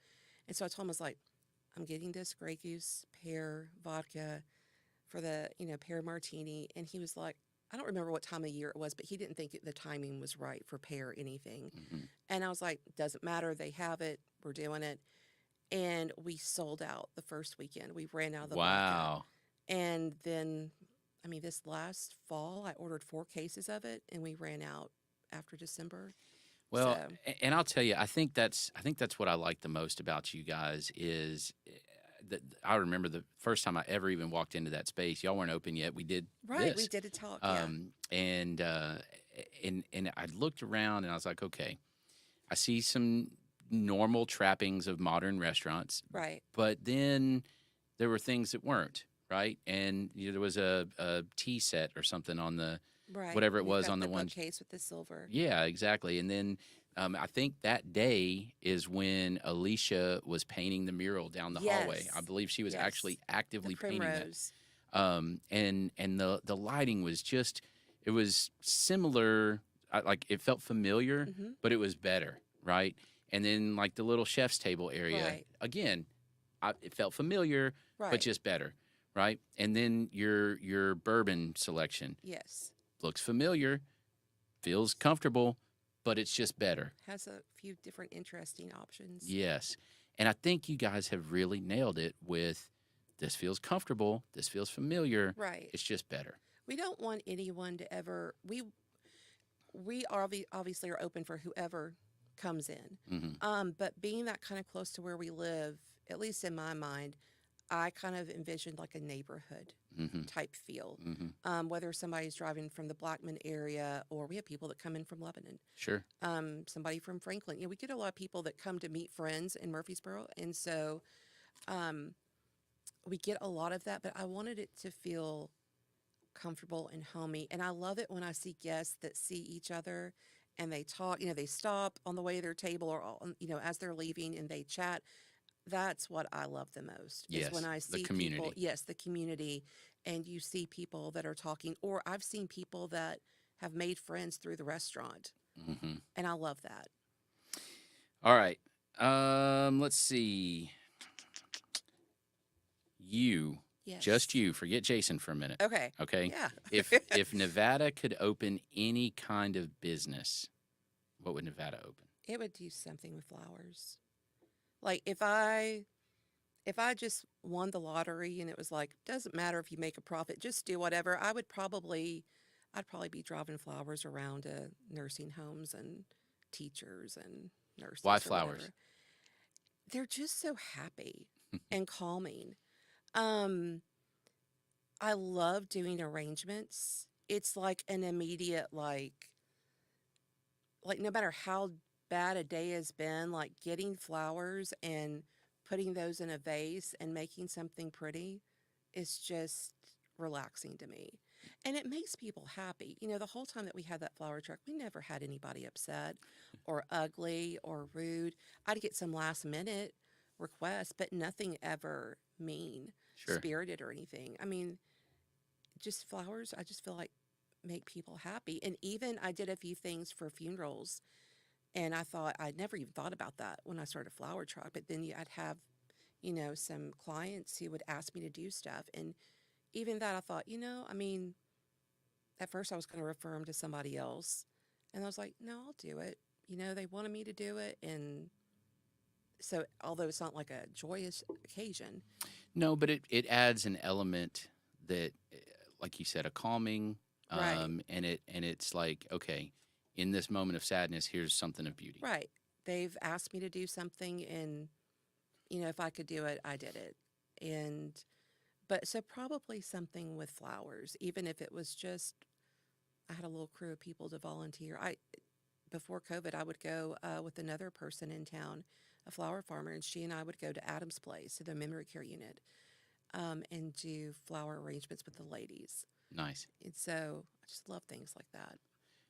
[SPEAKER 3] And so I told him, I was like, I'm getting this Grey Goose pear vodka for the pear martini, and he was like, I don't remember what time of year it was, but he didn't think the timing was right for pear anything.
[SPEAKER 1] Mhm.
[SPEAKER 3] And I was like, doesn't matter. They have it. We're doing it. And we sold out the first weekend. We ran out of the vodka.
[SPEAKER 1] Wow.
[SPEAKER 3] And then, this last fall, I ordered 4 cases of it, and we ran out after December.
[SPEAKER 1] Well,
[SPEAKER 3] So-
[SPEAKER 1] and I'll tell you, I think that's what I like the most about you guys is that I remember the first time I ever even walked into that space. Y'all weren't open yet. We did
[SPEAKER 3] Right,
[SPEAKER 1] this.
[SPEAKER 3] we did a talk. Yeah.
[SPEAKER 1] And I looked around and I was like, okay, I see some normal trappings of modern restaurants,
[SPEAKER 3] Right.
[SPEAKER 1] but then there were things that weren't, right? And there was a tea set or something on the
[SPEAKER 3] Right.
[SPEAKER 1] whatever it
[SPEAKER 3] We've
[SPEAKER 1] was
[SPEAKER 3] got
[SPEAKER 1] on the one.
[SPEAKER 3] bookcase with the silver.
[SPEAKER 1] Yeah, exactly. And then I think that day is when Alicia was painting the mural down the hallway. I
[SPEAKER 3] Yes.
[SPEAKER 1] believe she was
[SPEAKER 3] Yes.
[SPEAKER 1] actually actively
[SPEAKER 3] The
[SPEAKER 1] painting it.
[SPEAKER 3] primrose.
[SPEAKER 1] And the lighting was just, it was similar, like it felt familiar,
[SPEAKER 3] Mhm.
[SPEAKER 1] but it was better, right? And then like the little chef's table area,
[SPEAKER 3] Right.
[SPEAKER 1] again, it felt familiar,
[SPEAKER 3] Right.
[SPEAKER 1] but just better, right? And then your bourbon selection
[SPEAKER 3] Yes.
[SPEAKER 1] looks familiar, feels comfortable, but it's just better.
[SPEAKER 3] Has a few different interesting options.
[SPEAKER 1] Yes. And I think you guys have really nailed it with this feels comfortable, this feels familiar,
[SPEAKER 3] Right.
[SPEAKER 1] it's just better.
[SPEAKER 3] We don't want anyone to ever we are obviously are open for whoever comes in.
[SPEAKER 1] Hmm.
[SPEAKER 3] But being that kind of close to where we live, at least in my mind, I kind of envisioned like a neighborhood
[SPEAKER 1] Hmm.
[SPEAKER 3] type feel.
[SPEAKER 1] Hmm.
[SPEAKER 3] Whether somebody's driving from the Blackman area, or we have people that come in from Lebanon,
[SPEAKER 1] Sure.
[SPEAKER 3] somebody from Franklin. We get a lot of people that come to meet friends in Murfreesboro, and so we get a lot of that. But I wanted it to feel comfortable and homey, and I love it when I see guests that see each other and they talk. They stop on the way to their table, or as they're leaving, and they chat. That's what I love the most.
[SPEAKER 1] Yes,
[SPEAKER 3] is when I
[SPEAKER 1] the
[SPEAKER 3] see
[SPEAKER 1] community.
[SPEAKER 3] people. Yes, the community, and you see people that are talking, or I've seen people that have made friends through the restaurant,
[SPEAKER 1] Hmm.
[SPEAKER 3] and I love that.
[SPEAKER 1] All right. Let's see. You,
[SPEAKER 3] Yes.
[SPEAKER 1] just you, forget Jason for a minute.
[SPEAKER 3] Okay.
[SPEAKER 1] Okay.
[SPEAKER 3] Yeah.
[SPEAKER 1] If Nevada could open any kind of business, what would Nevada open?
[SPEAKER 3] It would do something with flowers. Like if I just won the lottery and it was like, doesn't matter if you make a profit, just do whatever, I'd probably be driving flowers around to nursing homes and teachers and nurses.
[SPEAKER 1] Why
[SPEAKER 3] or
[SPEAKER 1] flowers?
[SPEAKER 3] whatever. They're just so happy and calming. I love doing arrangements. It's like an immediate like no matter how bad a day has been, like getting flowers and putting those in a vase and making something pretty is just relaxing to me. And it makes people happy. The whole time that we had that flower truck, we never had anybody upset or ugly or rude. I'd get some last minute requests, but nothing ever mean
[SPEAKER 1] Sure.
[SPEAKER 3] spirited or anything. Just flowers, I just feel like make people happy. And even I did a few things for funerals, and I thought I'd never even thought about that when I started Flower Truck. But then I'd have, some clients who would ask me to do stuff, and even that I thought, at first I was going to refer them to somebody else. And I was like, no, I'll do it. You know, they wanted me to do it. And so, although it's not like a joyous occasion,
[SPEAKER 1] No, but it adds an element that, like you said, a calming,
[SPEAKER 3] Right.
[SPEAKER 1] and it's like, okay, in this moment of sadness, here's something of beauty.
[SPEAKER 3] right. They've asked me to do something, and, you know, if I could do it, I did it. And, but so probably something with flowers, even if it was just, I had a little crew of people to volunteer. Before COVID, I would go with another person in town, a flower farmer, and she and I would go to Adam's place, to the memory care unit, and do flower arrangements with the ladies.
[SPEAKER 1] Nice.
[SPEAKER 3] And so I just love things like that.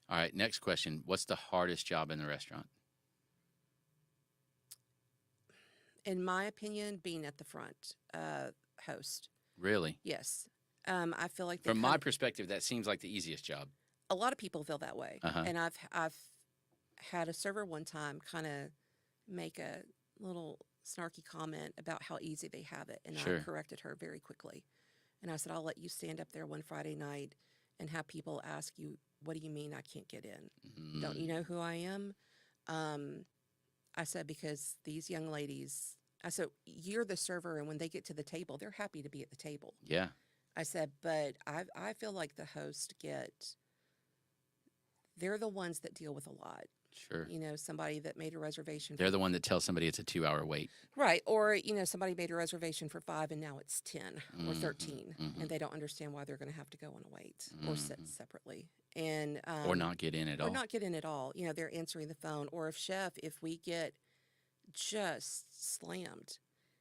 [SPEAKER 1] All right, next question. What's the hardest job in the restaurant?
[SPEAKER 3] In my opinion, being at the front, host.
[SPEAKER 1] Really?
[SPEAKER 3] Yes. I feel like
[SPEAKER 1] From my perspective, that seems like the easiest job.
[SPEAKER 3] a lot of people feel that way.
[SPEAKER 1] Uh-huh.
[SPEAKER 3] And I've had a server one time kind of make a little snarky comment about how easy they have it, and
[SPEAKER 1] Sure.
[SPEAKER 3] I corrected her very quickly. And I said, I'll let you stand up there one Friday night and have people ask you, what do you mean I can't get in? Don't you know who I am? I said, because these young ladies, I said, you're the server, and when they get to the table, they're happy to be at the table.
[SPEAKER 1] Yeah.
[SPEAKER 3] I said, but I feel like the host they're the ones that deal with a lot.
[SPEAKER 1] Sure.
[SPEAKER 3] You know, somebody that made a reservation.
[SPEAKER 1] They're the one that tells somebody it's a 2-hour wait.
[SPEAKER 3] Right. Or, you know, somebody made a reservation for 5 and now it's 10 or
[SPEAKER 1] Mhm,
[SPEAKER 3] 13.
[SPEAKER 1] mhm.
[SPEAKER 3] And they don't understand why they're going to have to go on a wait or sit separately. And
[SPEAKER 1] Or not get in at
[SPEAKER 3] or
[SPEAKER 1] all.
[SPEAKER 3] not get in at all. You know, they're answering the phone. Or if we get just slammed,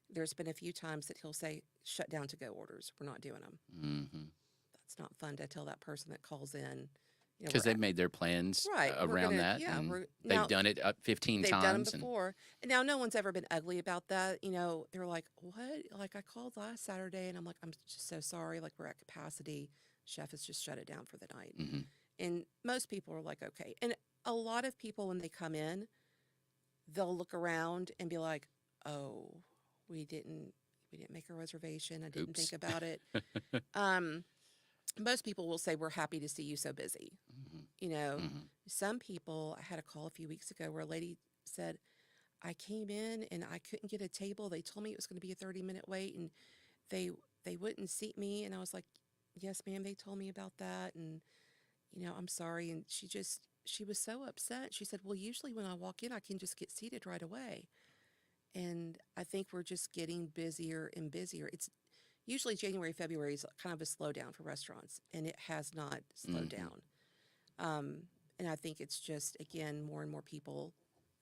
[SPEAKER 3] there's been a few times that he'll say, shut down to go orders. We're not doing them.
[SPEAKER 1] Mm-hmm.
[SPEAKER 3] That's not fun to tell that person that calls in. You know,
[SPEAKER 1] Because
[SPEAKER 3] we're
[SPEAKER 1] they've made their plans
[SPEAKER 3] Right, we're
[SPEAKER 1] around
[SPEAKER 3] gonna-
[SPEAKER 1] that.
[SPEAKER 3] yeah,
[SPEAKER 1] and
[SPEAKER 3] we're-
[SPEAKER 1] they've
[SPEAKER 3] now-
[SPEAKER 1] done it up 15
[SPEAKER 3] They've
[SPEAKER 1] times.
[SPEAKER 3] done them
[SPEAKER 1] and
[SPEAKER 3] before. And now no one's ever been ugly about that. You know, they're like, what? Like, I called last Saturday and I'm like, I'm just so sorry. Like, we're at capacity. Chef has just shut it down for the night.
[SPEAKER 1] Mhm.
[SPEAKER 3] And most people are like, okay. And a lot of people, when they come in, they'll look around and be like, oh, we didn't make a reservation. I didn't
[SPEAKER 1] Oops.
[SPEAKER 3] think about it. Most people will say, we're happy to see you so busy.
[SPEAKER 1] Mhm.
[SPEAKER 3] You know,
[SPEAKER 1] Mhm.
[SPEAKER 3] some people, I had a call a few weeks ago where a lady said, I came in and I couldn't get a table. They told me it was going to be a 30-minute wait, and they wouldn't seat me. And I was like, yes, ma'am, they told me about that. And, you know, I'm sorry. And she was so upset. She said, well, usually when I walk in, I can just get seated right away. And I think we're just getting busier and busier. It's usually January, February is kind of a slowdown for restaurants, and it has not slowed down. And I think it's just, again, more and more people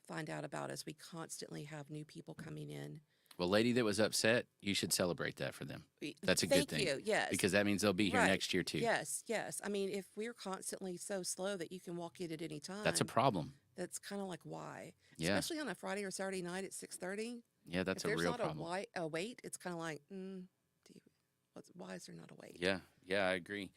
[SPEAKER 3] find out about us. We constantly have new people coming in.
[SPEAKER 1] Well, lady that was upset, you should celebrate that for them. That's a good thing.
[SPEAKER 3] Thank you. Yes.
[SPEAKER 1] Because that means they'll be here
[SPEAKER 3] Right.
[SPEAKER 1] next year too.
[SPEAKER 3] Yes. Yes. I mean, if we're constantly so slow that you can walk in at any time,
[SPEAKER 1] That's a problem.
[SPEAKER 3] that's kind of like why.
[SPEAKER 1] Yeah.
[SPEAKER 3] Especially on a Friday or Saturday night at 6:30.
[SPEAKER 1] Yeah, that's
[SPEAKER 3] if
[SPEAKER 1] a
[SPEAKER 3] there's
[SPEAKER 1] real
[SPEAKER 3] not
[SPEAKER 1] problem.
[SPEAKER 3] a wait, it's kind of like, why is there not a wait?
[SPEAKER 1] Yeah, I agree.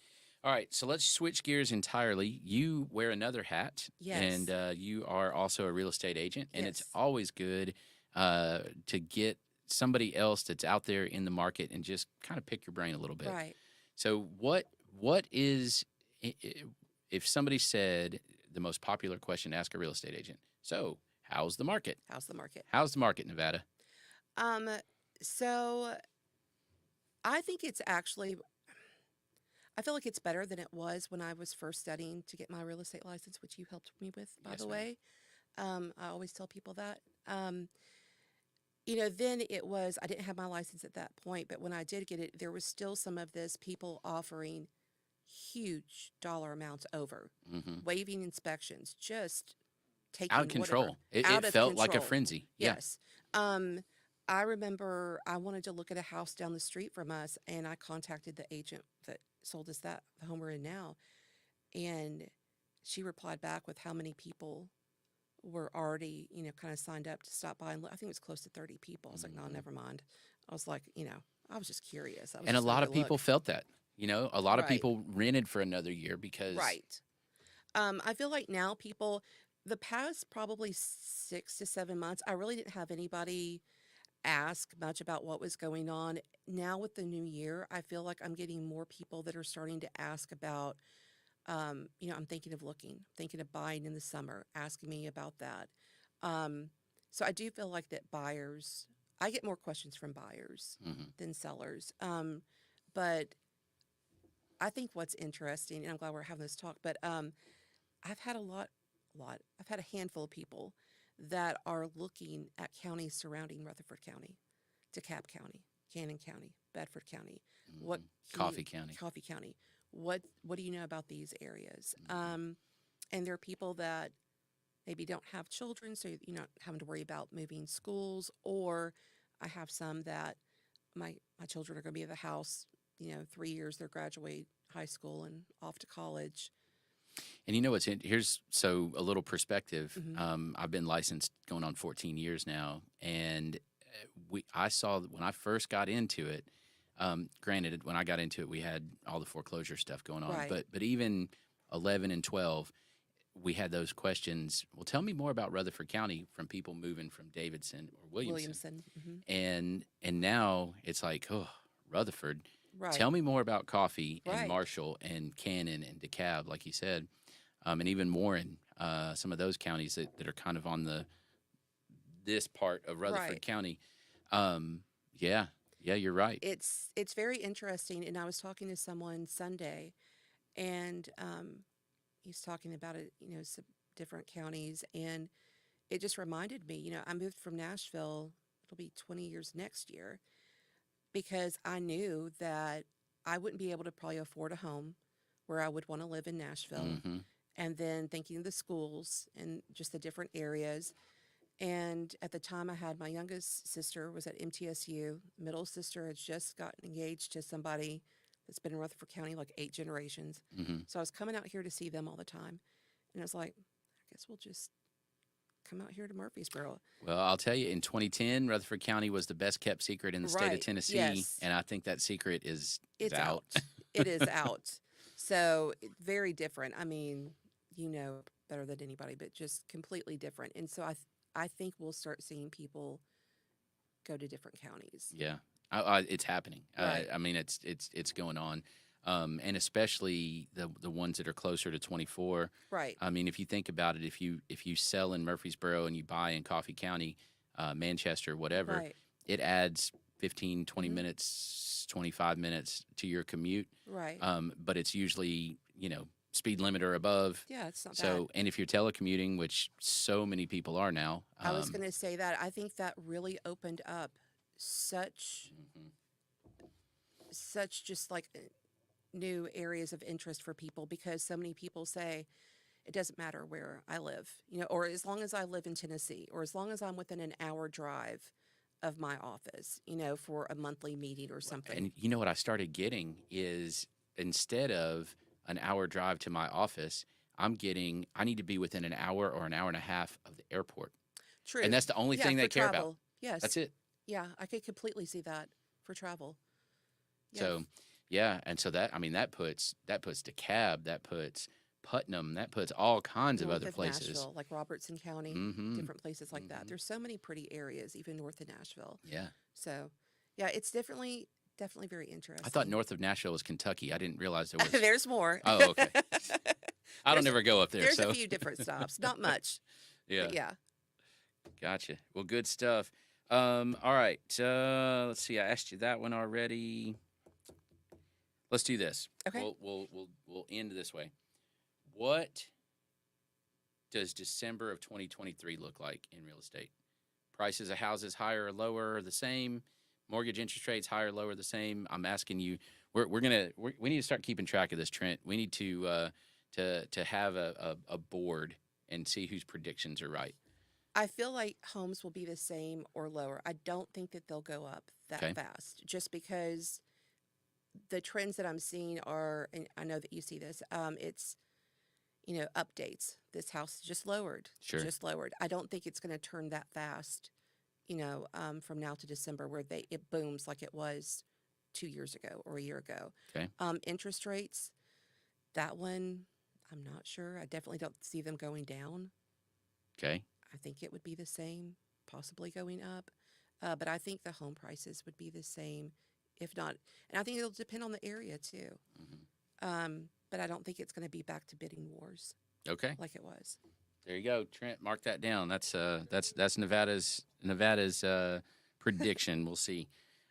[SPEAKER 1] All right, so let's switch gears entirely. You wear another hat,
[SPEAKER 3] Yes.
[SPEAKER 1] and you are also a real estate agent, and it's
[SPEAKER 3] Yes.
[SPEAKER 1] always good to get somebody else that's out there in the market and just kind of pick your brain a little bit.
[SPEAKER 3] Right.
[SPEAKER 1] So, what is if somebody said the most popular question to ask a real estate agent? So, how's the market?
[SPEAKER 3] How's the market?
[SPEAKER 1] How's the market, Nevada?
[SPEAKER 3] So I think it's actually, I feel like it's better than it was when I was first studying to get my real estate license, which you helped me with, by
[SPEAKER 1] Yes,
[SPEAKER 3] the
[SPEAKER 1] ma'am.
[SPEAKER 3] way. I always tell people that. You know, then it was, I didn't have my license at that point, but when I did get it, there was still some of this people offering huge dollar amounts over,
[SPEAKER 1] Mm-hmm.
[SPEAKER 3] waiving inspections, just taking
[SPEAKER 1] Out of control.
[SPEAKER 3] whatever.
[SPEAKER 1] It
[SPEAKER 3] Out of
[SPEAKER 1] felt like a
[SPEAKER 3] control.
[SPEAKER 1] frenzy. Yeah.
[SPEAKER 3] Yes. I remember I wanted to look at a house down the street from us, and I contacted the agent that sold us the home we're in now, and she replied back with how many people were already, you know, kind of signed up to stop by and look. I think it was close to 30 people. I was like, no, never mind. I was like, you know, I was just curious. I was
[SPEAKER 1] And a
[SPEAKER 3] just
[SPEAKER 1] lot
[SPEAKER 3] wanted
[SPEAKER 1] of
[SPEAKER 3] to
[SPEAKER 1] people
[SPEAKER 3] look.
[SPEAKER 1] felt that. You know, a lot of
[SPEAKER 3] Right.
[SPEAKER 1] people rented for another year because
[SPEAKER 3] Right. I feel like now people, the past probably 6 to 7 months, I really didn't have anybody ask much about what was going on. Now with the new year, I feel like I'm getting more people that are starting to ask about I'm thinking of thinking of buying in the summer, asking me about that. So I do feel like that I get more questions from buyers than sellers. But I think what's interesting, and I'm glad we're having this talk, but I've had I've had a handful of people that are looking at counties surrounding Rutherford County, DeKalb County, Cannon County, Bedford County, what
[SPEAKER 1] Coffee County.
[SPEAKER 3] Coffee County. What do you know about these areas? And there are people that maybe don't have children, so you're not having to worry about moving schools. Or I have some that my children are going to be at the house. 3 years they're graduate high school and off to college.
[SPEAKER 1] And you know what's here's so a little perspective.
[SPEAKER 3] Mm-hmm.
[SPEAKER 1] I've been licensed going on 14 years now, and I saw when I first got into it. Granted, when I got into it, we had all the foreclosure stuff going on,
[SPEAKER 3] Right.
[SPEAKER 1] but even 11 and 12, we had those questions. Well, tell me more about Rutherford County from people moving from Davidson or Williamson.
[SPEAKER 3] Mm-hmm.
[SPEAKER 1] And now it's like, oh, Rutherford.
[SPEAKER 3] Right.
[SPEAKER 1] Tell me more about Coffee and
[SPEAKER 3] Right.
[SPEAKER 1] Marshall and Cannon and DeKalb, like you said, and even Warren, some of those counties that are kind of on this part of Rutherford
[SPEAKER 3] Right.
[SPEAKER 1] County. Yeah, you're right.
[SPEAKER 3] It's very interesting. And I was talking to someone Sunday, and he's talking about it, some different counties, and it just reminded me, I moved from Nashville. It'll be 20 years next year, because I knew that I wouldn't be able to probably afford a home where I would want to live in Nashville.
[SPEAKER 1] hmm
[SPEAKER 3] And then thinking of the schools and just the different areas. And at the time, I had my youngest sister was at MTSU. Middle sister had just gotten engaged to somebody that's been in Rutherford County like 8 generations.
[SPEAKER 1] hmm
[SPEAKER 3] So I was coming out here to see them all the time. And I was like, I guess we'll just come out here to Murfreesboro.
[SPEAKER 1] Well, I'll tell you, in 2010, Rutherford County was the best kept secret in the state of
[SPEAKER 3] Right.
[SPEAKER 1] Tennessee,
[SPEAKER 3] Yes.
[SPEAKER 1] and I think that secret is
[SPEAKER 3] It's
[SPEAKER 1] out.
[SPEAKER 3] It is out. So very different. I mean, better than anybody, but just completely different. And so I think we'll start seeing people go to different counties.
[SPEAKER 1] Yeah, it's happening.
[SPEAKER 3] Right.
[SPEAKER 1] I mean, it's going on, and especially the ones that are closer to 24.
[SPEAKER 3] Right.
[SPEAKER 1] I mean, if you think about it, if you sell in Murfreesboro and you buy in Coffee County, Manchester, whatever,
[SPEAKER 3] Right.
[SPEAKER 1] it adds 15, 20
[SPEAKER 3] Mhm.
[SPEAKER 1] minutes, 25 minutes to your commute.
[SPEAKER 3] Right.
[SPEAKER 1] But it's usually speed limit or above.
[SPEAKER 3] Yeah, it's not
[SPEAKER 1] So,
[SPEAKER 3] bad.
[SPEAKER 1] and if you're telecommuting, which so many people are now,
[SPEAKER 3] I was going to say that. I think that really opened up such
[SPEAKER 1] mhm.
[SPEAKER 3] just like new areas of interest for people, because so many people say it doesn't matter where I live, or as long as I live in Tennessee, or as long as I'm within an hour drive of my office, for a monthly meeting or something.
[SPEAKER 1] And you know what I started getting is, instead of an hour drive to my office, I need to be within an hour or an hour and a half of the airport.
[SPEAKER 3] True.
[SPEAKER 1] And that's the only
[SPEAKER 3] Yeah,
[SPEAKER 1] thing
[SPEAKER 3] for
[SPEAKER 1] they care about.
[SPEAKER 3] travel. Yes.
[SPEAKER 1] That's it.
[SPEAKER 3] Yeah, I could completely see that for travel. Yeah.
[SPEAKER 1] So, yeah. And so that puts DeKalb, that puts Putnam, that puts all kinds of
[SPEAKER 3] North
[SPEAKER 1] other places.
[SPEAKER 3] Nashville, like Robertson County,
[SPEAKER 1] Mhm.
[SPEAKER 3] different places like that.
[SPEAKER 1] Mhm.
[SPEAKER 3] There's so many pretty areas, even north of Nashville.
[SPEAKER 1] Yeah.
[SPEAKER 3] So, yeah, it's definitely very interesting.
[SPEAKER 1] I thought north of Nashville was Kentucky. I didn't realize there was.
[SPEAKER 3] There's more.
[SPEAKER 1] Oh, okay. I don't
[SPEAKER 3] There's
[SPEAKER 1] ever go up there.
[SPEAKER 3] There's
[SPEAKER 1] So
[SPEAKER 3] a few different stops, not much.
[SPEAKER 1] yeah.
[SPEAKER 3] But yeah.
[SPEAKER 1] Gotcha. Well, good stuff. All right. Let's see. I asked you that one already. Let's do this.
[SPEAKER 3] Okay.
[SPEAKER 1] We'll end this way. What does December of 2023 look like in real estate? Prices of houses higher or lower or the same? Mortgage interest rates higher or lower or the same? I'm asking you. We need to start keeping track of this, Trent. We need to have a board and see whose predictions are right.
[SPEAKER 3] I feel like homes will be the same or lower. I don't think that they'll go up that
[SPEAKER 1] Okay.
[SPEAKER 3] fast, just because the trends that I'm seeing are, and I know that you see this, it's, updates. This house just lowered.
[SPEAKER 1] Sure.
[SPEAKER 3] Just lowered. I don't think it's going to turn that fast, from now to December, where it booms like it was 2 years ago or a year ago.
[SPEAKER 1] Okay.
[SPEAKER 3] Interest rates, that one, I'm not sure. I definitely don't see them going down.
[SPEAKER 1] Okay.
[SPEAKER 3] I think it would be the same, possibly going up. But I think the home prices would be the same, if not. And I think it'll depend on the area too.
[SPEAKER 1] Mhm.
[SPEAKER 3] but I don't think it's going to be back to bidding wars
[SPEAKER 1] Okay.
[SPEAKER 3] like it was.
[SPEAKER 1] There you go, Trent. Mark that down. That's Nevada's prediction. We'll see.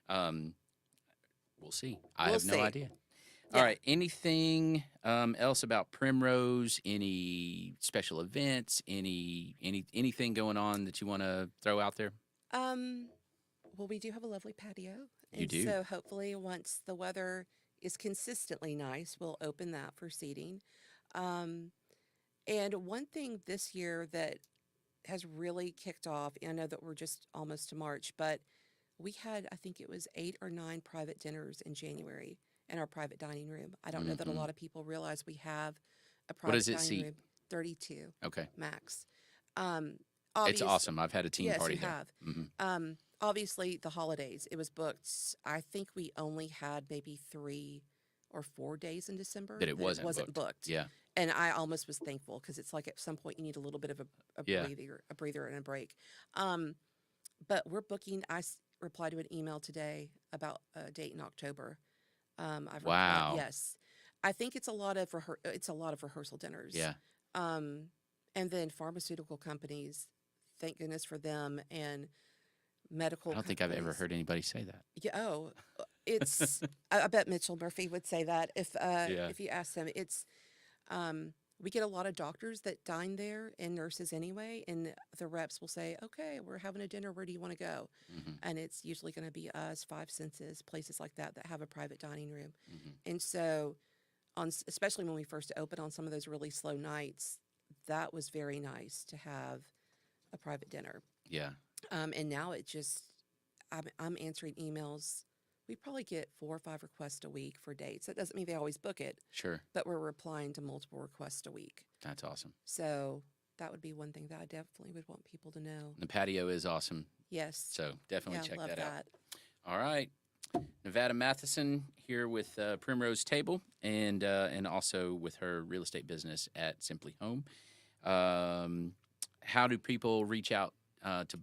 [SPEAKER 1] We'll see. I
[SPEAKER 3] We'll
[SPEAKER 1] have no
[SPEAKER 3] see.
[SPEAKER 1] idea.
[SPEAKER 3] Yeah.
[SPEAKER 1] All right. Anything else about Primrose? Any special events? Anything going on that you want to throw out there?
[SPEAKER 3] Well, we do have a lovely patio.
[SPEAKER 1] You
[SPEAKER 3] And
[SPEAKER 1] do.
[SPEAKER 3] so hopefully once the weather is consistently nice, we'll open that for seating. And one thing this year that has really kicked off, I know that we're just almost to March, but we had, I think it was 8 or 9 private dinners in January in our private dining room. I don't know that a lot of people realize we have a private
[SPEAKER 1] does it
[SPEAKER 3] dining
[SPEAKER 1] seat?
[SPEAKER 3] room, 32
[SPEAKER 1] Okay.
[SPEAKER 3] max.
[SPEAKER 1] It's awesome. I've had a team
[SPEAKER 3] Yes,
[SPEAKER 1] party
[SPEAKER 3] you
[SPEAKER 1] there.
[SPEAKER 3] have.
[SPEAKER 1] Mhm.
[SPEAKER 3] Obviously, the holidays, it was booked. I think we only had maybe 3 or 4 days in December
[SPEAKER 1] That it wasn't
[SPEAKER 3] booked.
[SPEAKER 1] Yeah.
[SPEAKER 3] And I almost was thankful because it's like at some point you need a little bit of a
[SPEAKER 1] Yeah.
[SPEAKER 3] breather and a break. But we're booking. Replied to an email today about a date in October. I've
[SPEAKER 1] Wow.
[SPEAKER 3] replied, yes. I think it's a lot of rehearsal dinners.
[SPEAKER 1] Yeah.
[SPEAKER 3] And then pharmaceutical companies, thank goodness for them, and medical.
[SPEAKER 1] I don't think I've ever
[SPEAKER 3] companies.
[SPEAKER 1] heard anybody say that.
[SPEAKER 3] Yeah. It's. I bet Mitchell Murphy would say that if you asked him. It's. We get a lot of doctors that dine there and nurses anyway, and the reps will say, "Okay, we're having a dinner. Where do you want to go?"
[SPEAKER 1] Mhm.
[SPEAKER 3] And it's usually going to be us, Five Senses, places like that have a private dining room.
[SPEAKER 1] Mhm.
[SPEAKER 3] And so, especially when we first opened on some of those really slow nights, that was very nice to have a private dinner.
[SPEAKER 1] Yeah.
[SPEAKER 3] And now I'm answering emails. We probably get 4 or 5 requests a week for dates. That doesn't mean they always book it,
[SPEAKER 1] Sure.
[SPEAKER 3] but we're replying to multiple requests a week.
[SPEAKER 1] That's awesome.
[SPEAKER 3] So that would be one thing that I definitely would want people to know.
[SPEAKER 1] The patio is awesome.
[SPEAKER 3] Yes.
[SPEAKER 1] So definitely check
[SPEAKER 3] love
[SPEAKER 1] that out.
[SPEAKER 3] that.
[SPEAKER 1] All right. Nevada Matheson here with Primrose Table and also with her real estate business at Simply Home. How do people reach out to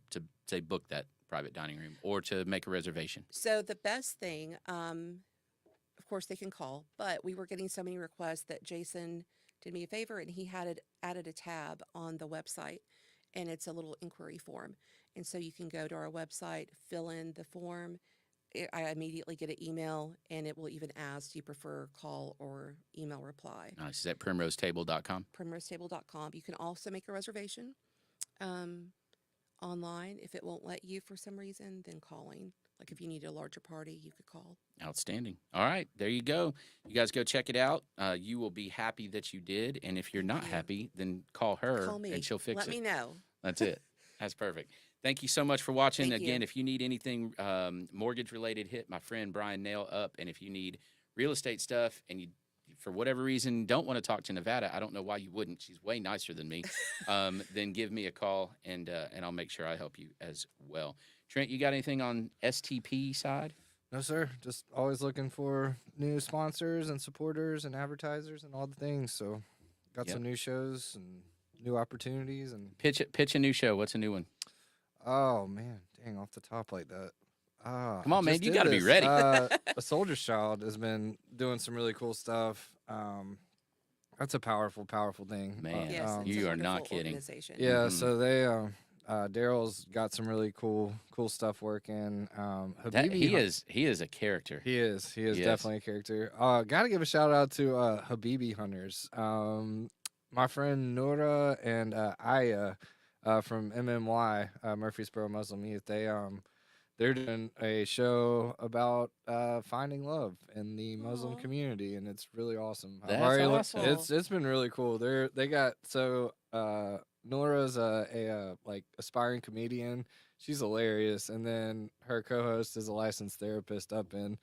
[SPEAKER 1] say book that private dining room or to make a reservation?
[SPEAKER 3] So the best thing, of course, they can call, but we were getting so many requests that Jason did me a favor and he had added a tab on the website, and it's a little inquiry form. And so you can go to our website, fill in the form. I immediately get an email, and it will even ask, do you prefer call or email reply?
[SPEAKER 1] Nice. Is that primrosetable.com?
[SPEAKER 3] Primismortgage.com. You can also make a reservation online. If it won't let you for some reason, then calling. Like if you need a larger party, you could call.
[SPEAKER 1] Outstanding. All right, there you go. You guys go check it out. You will be happy that you did, and if you're not happy, then call her
[SPEAKER 3] Call me.
[SPEAKER 1] and she'll fix
[SPEAKER 3] Let
[SPEAKER 1] it.
[SPEAKER 3] me know.
[SPEAKER 1] That's it. That's perfect. Thank you so much for watching.
[SPEAKER 3] Thank you.
[SPEAKER 1] Again, if you need anything mortgage related, hit my friend Bryan Nale up. And if you need real estate stuff and you, for whatever reason, don't want to talk to Nevada, I don't know why you wouldn't. She's way nicer than me. Then give me a call and I'll make sure I help you as well. Trent, you got anything on STP side?
[SPEAKER 2] No, sir. Just always looking for new sponsors and supporters and advertisers and all the things. So got some new shows and new opportunities and
[SPEAKER 1] Pitch a new show. What's a new one?
[SPEAKER 2] oh man, dang, off the top like that.
[SPEAKER 1] Come on,
[SPEAKER 2] I
[SPEAKER 1] man,
[SPEAKER 2] just
[SPEAKER 1] you
[SPEAKER 2] did
[SPEAKER 1] gotta be
[SPEAKER 2] this.
[SPEAKER 1] ready.
[SPEAKER 2] A Soldier's Child has been doing some really cool stuff. That's a powerful thing.
[SPEAKER 1] Man,
[SPEAKER 3] Yes, it's
[SPEAKER 1] you
[SPEAKER 3] a
[SPEAKER 1] are not
[SPEAKER 3] wonderful
[SPEAKER 1] kidding.
[SPEAKER 3] organization.
[SPEAKER 2] Yeah,
[SPEAKER 1] Mhm.
[SPEAKER 2] so they Daryl's got some really cool stuff working. Habibi,
[SPEAKER 1] He is a character.
[SPEAKER 2] he is
[SPEAKER 1] Yes.
[SPEAKER 2] definitely a character. Got to give a shout out to Habibi Hunters. My friend Nora and Aya from MMY Murfreesboro Muslim Youth. They're doing a show about finding love in the Muslim
[SPEAKER 3] Aw.
[SPEAKER 2] community, and it's really awesome.
[SPEAKER 1] That's awesome.
[SPEAKER 2] It's been really cool. They got Nora's a like aspiring comedian. She's hilarious, and then her co-host is a licensed therapist up in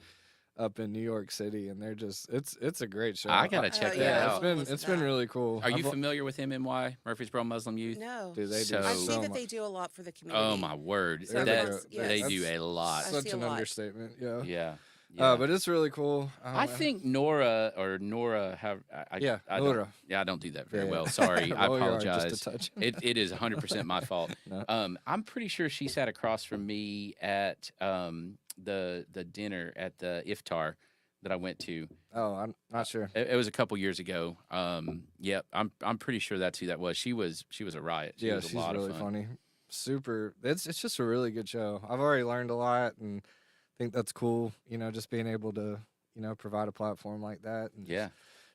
[SPEAKER 2] New York City, and they're just it's a great show.
[SPEAKER 1] I gotta check that
[SPEAKER 3] yeah,
[SPEAKER 1] out.
[SPEAKER 2] It's been really cool.
[SPEAKER 1] Are you
[SPEAKER 2] I've-
[SPEAKER 1] familiar with MMY, Murfreesboro Muslim Youth?
[SPEAKER 3] No.
[SPEAKER 2] Dude, they
[SPEAKER 1] So-
[SPEAKER 2] do
[SPEAKER 3] I
[SPEAKER 2] so
[SPEAKER 3] see that
[SPEAKER 2] much.
[SPEAKER 3] they do a lot for the community.
[SPEAKER 1] Oh my word!
[SPEAKER 3] So
[SPEAKER 1] That,
[SPEAKER 3] yes.
[SPEAKER 1] they do a lot.
[SPEAKER 3] I
[SPEAKER 2] Such
[SPEAKER 3] see a
[SPEAKER 2] an
[SPEAKER 3] lot.
[SPEAKER 2] understatement. Yeah.
[SPEAKER 1] Yeah.
[SPEAKER 2] But it's really cool.
[SPEAKER 1] I think Nora, have I
[SPEAKER 2] Yeah,
[SPEAKER 1] don't-
[SPEAKER 2] Nora.
[SPEAKER 1] Yeah, I don't do that very
[SPEAKER 2] Yeah.
[SPEAKER 1] well. Sorry, I
[SPEAKER 2] Roll your R
[SPEAKER 1] apologize.
[SPEAKER 2] just a touch.
[SPEAKER 1] It is 100% my fault.
[SPEAKER 2] No.
[SPEAKER 1] I'm pretty sure she sat across from me at the dinner at the iftar that I went to.
[SPEAKER 2] Oh, I'm not sure.
[SPEAKER 1] It was a couple years ago. Yep, I'm pretty sure that's who that was. She was a riot. She
[SPEAKER 2] Yeah,
[SPEAKER 1] was a
[SPEAKER 2] she's
[SPEAKER 1] lot
[SPEAKER 2] really
[SPEAKER 1] of fun.
[SPEAKER 2] funny. Super. It's just a really good show. I've already learned a lot, and think that's cool. Just being able to provide a platform like that. And
[SPEAKER 1] Yeah,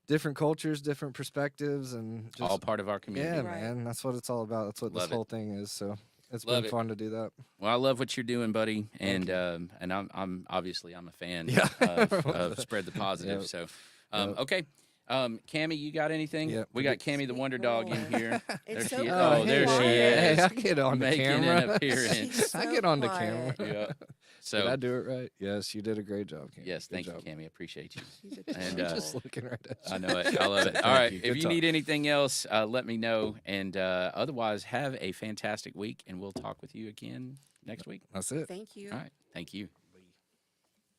[SPEAKER 2] different cultures, different perspectives, and just
[SPEAKER 1] all part of our community.
[SPEAKER 2] yeah,
[SPEAKER 3] Right.
[SPEAKER 2] man. That's what it's all about. That's what
[SPEAKER 1] Love
[SPEAKER 2] this
[SPEAKER 1] it.
[SPEAKER 2] whole thing is. So it's
[SPEAKER 1] Love
[SPEAKER 2] been
[SPEAKER 1] it.
[SPEAKER 2] fun to do that.
[SPEAKER 1] Well, I love what you're doing, buddy,
[SPEAKER 2] Thank
[SPEAKER 1] and I'm obviously I'm a fan
[SPEAKER 2] Yeah.
[SPEAKER 1] of Spread the Positive.
[SPEAKER 2] Yep.
[SPEAKER 1] So,
[SPEAKER 2] Yep.
[SPEAKER 1] okay. Cammie, you got anything?
[SPEAKER 2] Yep.
[SPEAKER 1] We got Cammie the
[SPEAKER 3] Sweet
[SPEAKER 1] Wonder Dog in
[SPEAKER 3] girl.
[SPEAKER 1] here.
[SPEAKER 3] It's
[SPEAKER 1] There
[SPEAKER 3] so
[SPEAKER 1] she is.
[SPEAKER 3] quiet.
[SPEAKER 1] Oh, there she
[SPEAKER 2] Hey,
[SPEAKER 1] is.
[SPEAKER 2] I get on the
[SPEAKER 1] Making an
[SPEAKER 2] camera.
[SPEAKER 1] appearance.
[SPEAKER 3] She's
[SPEAKER 2] I
[SPEAKER 3] so
[SPEAKER 2] get on the
[SPEAKER 3] quiet.
[SPEAKER 2] camera.
[SPEAKER 1] Yeah.
[SPEAKER 2] Did
[SPEAKER 1] So,
[SPEAKER 2] I do it right? Yes, you did a great job, Cam.
[SPEAKER 1] yes,
[SPEAKER 2] Good
[SPEAKER 1] thank
[SPEAKER 2] job.
[SPEAKER 1] you, Cammie. I appreciate you.
[SPEAKER 3] She's a
[SPEAKER 1] And,
[SPEAKER 2] I'm
[SPEAKER 3] total-
[SPEAKER 2] just looking right at you.
[SPEAKER 1] I know it. I love it. All
[SPEAKER 2] Thank
[SPEAKER 1] right.
[SPEAKER 2] you.
[SPEAKER 1] If
[SPEAKER 2] Good
[SPEAKER 1] you
[SPEAKER 2] talk.
[SPEAKER 1] need anything else, let me know. And otherwise, have a fantastic week, and we'll talk with you again next week.
[SPEAKER 2] That's it.
[SPEAKER 3] Thank you.
[SPEAKER 1] All right. Thank you.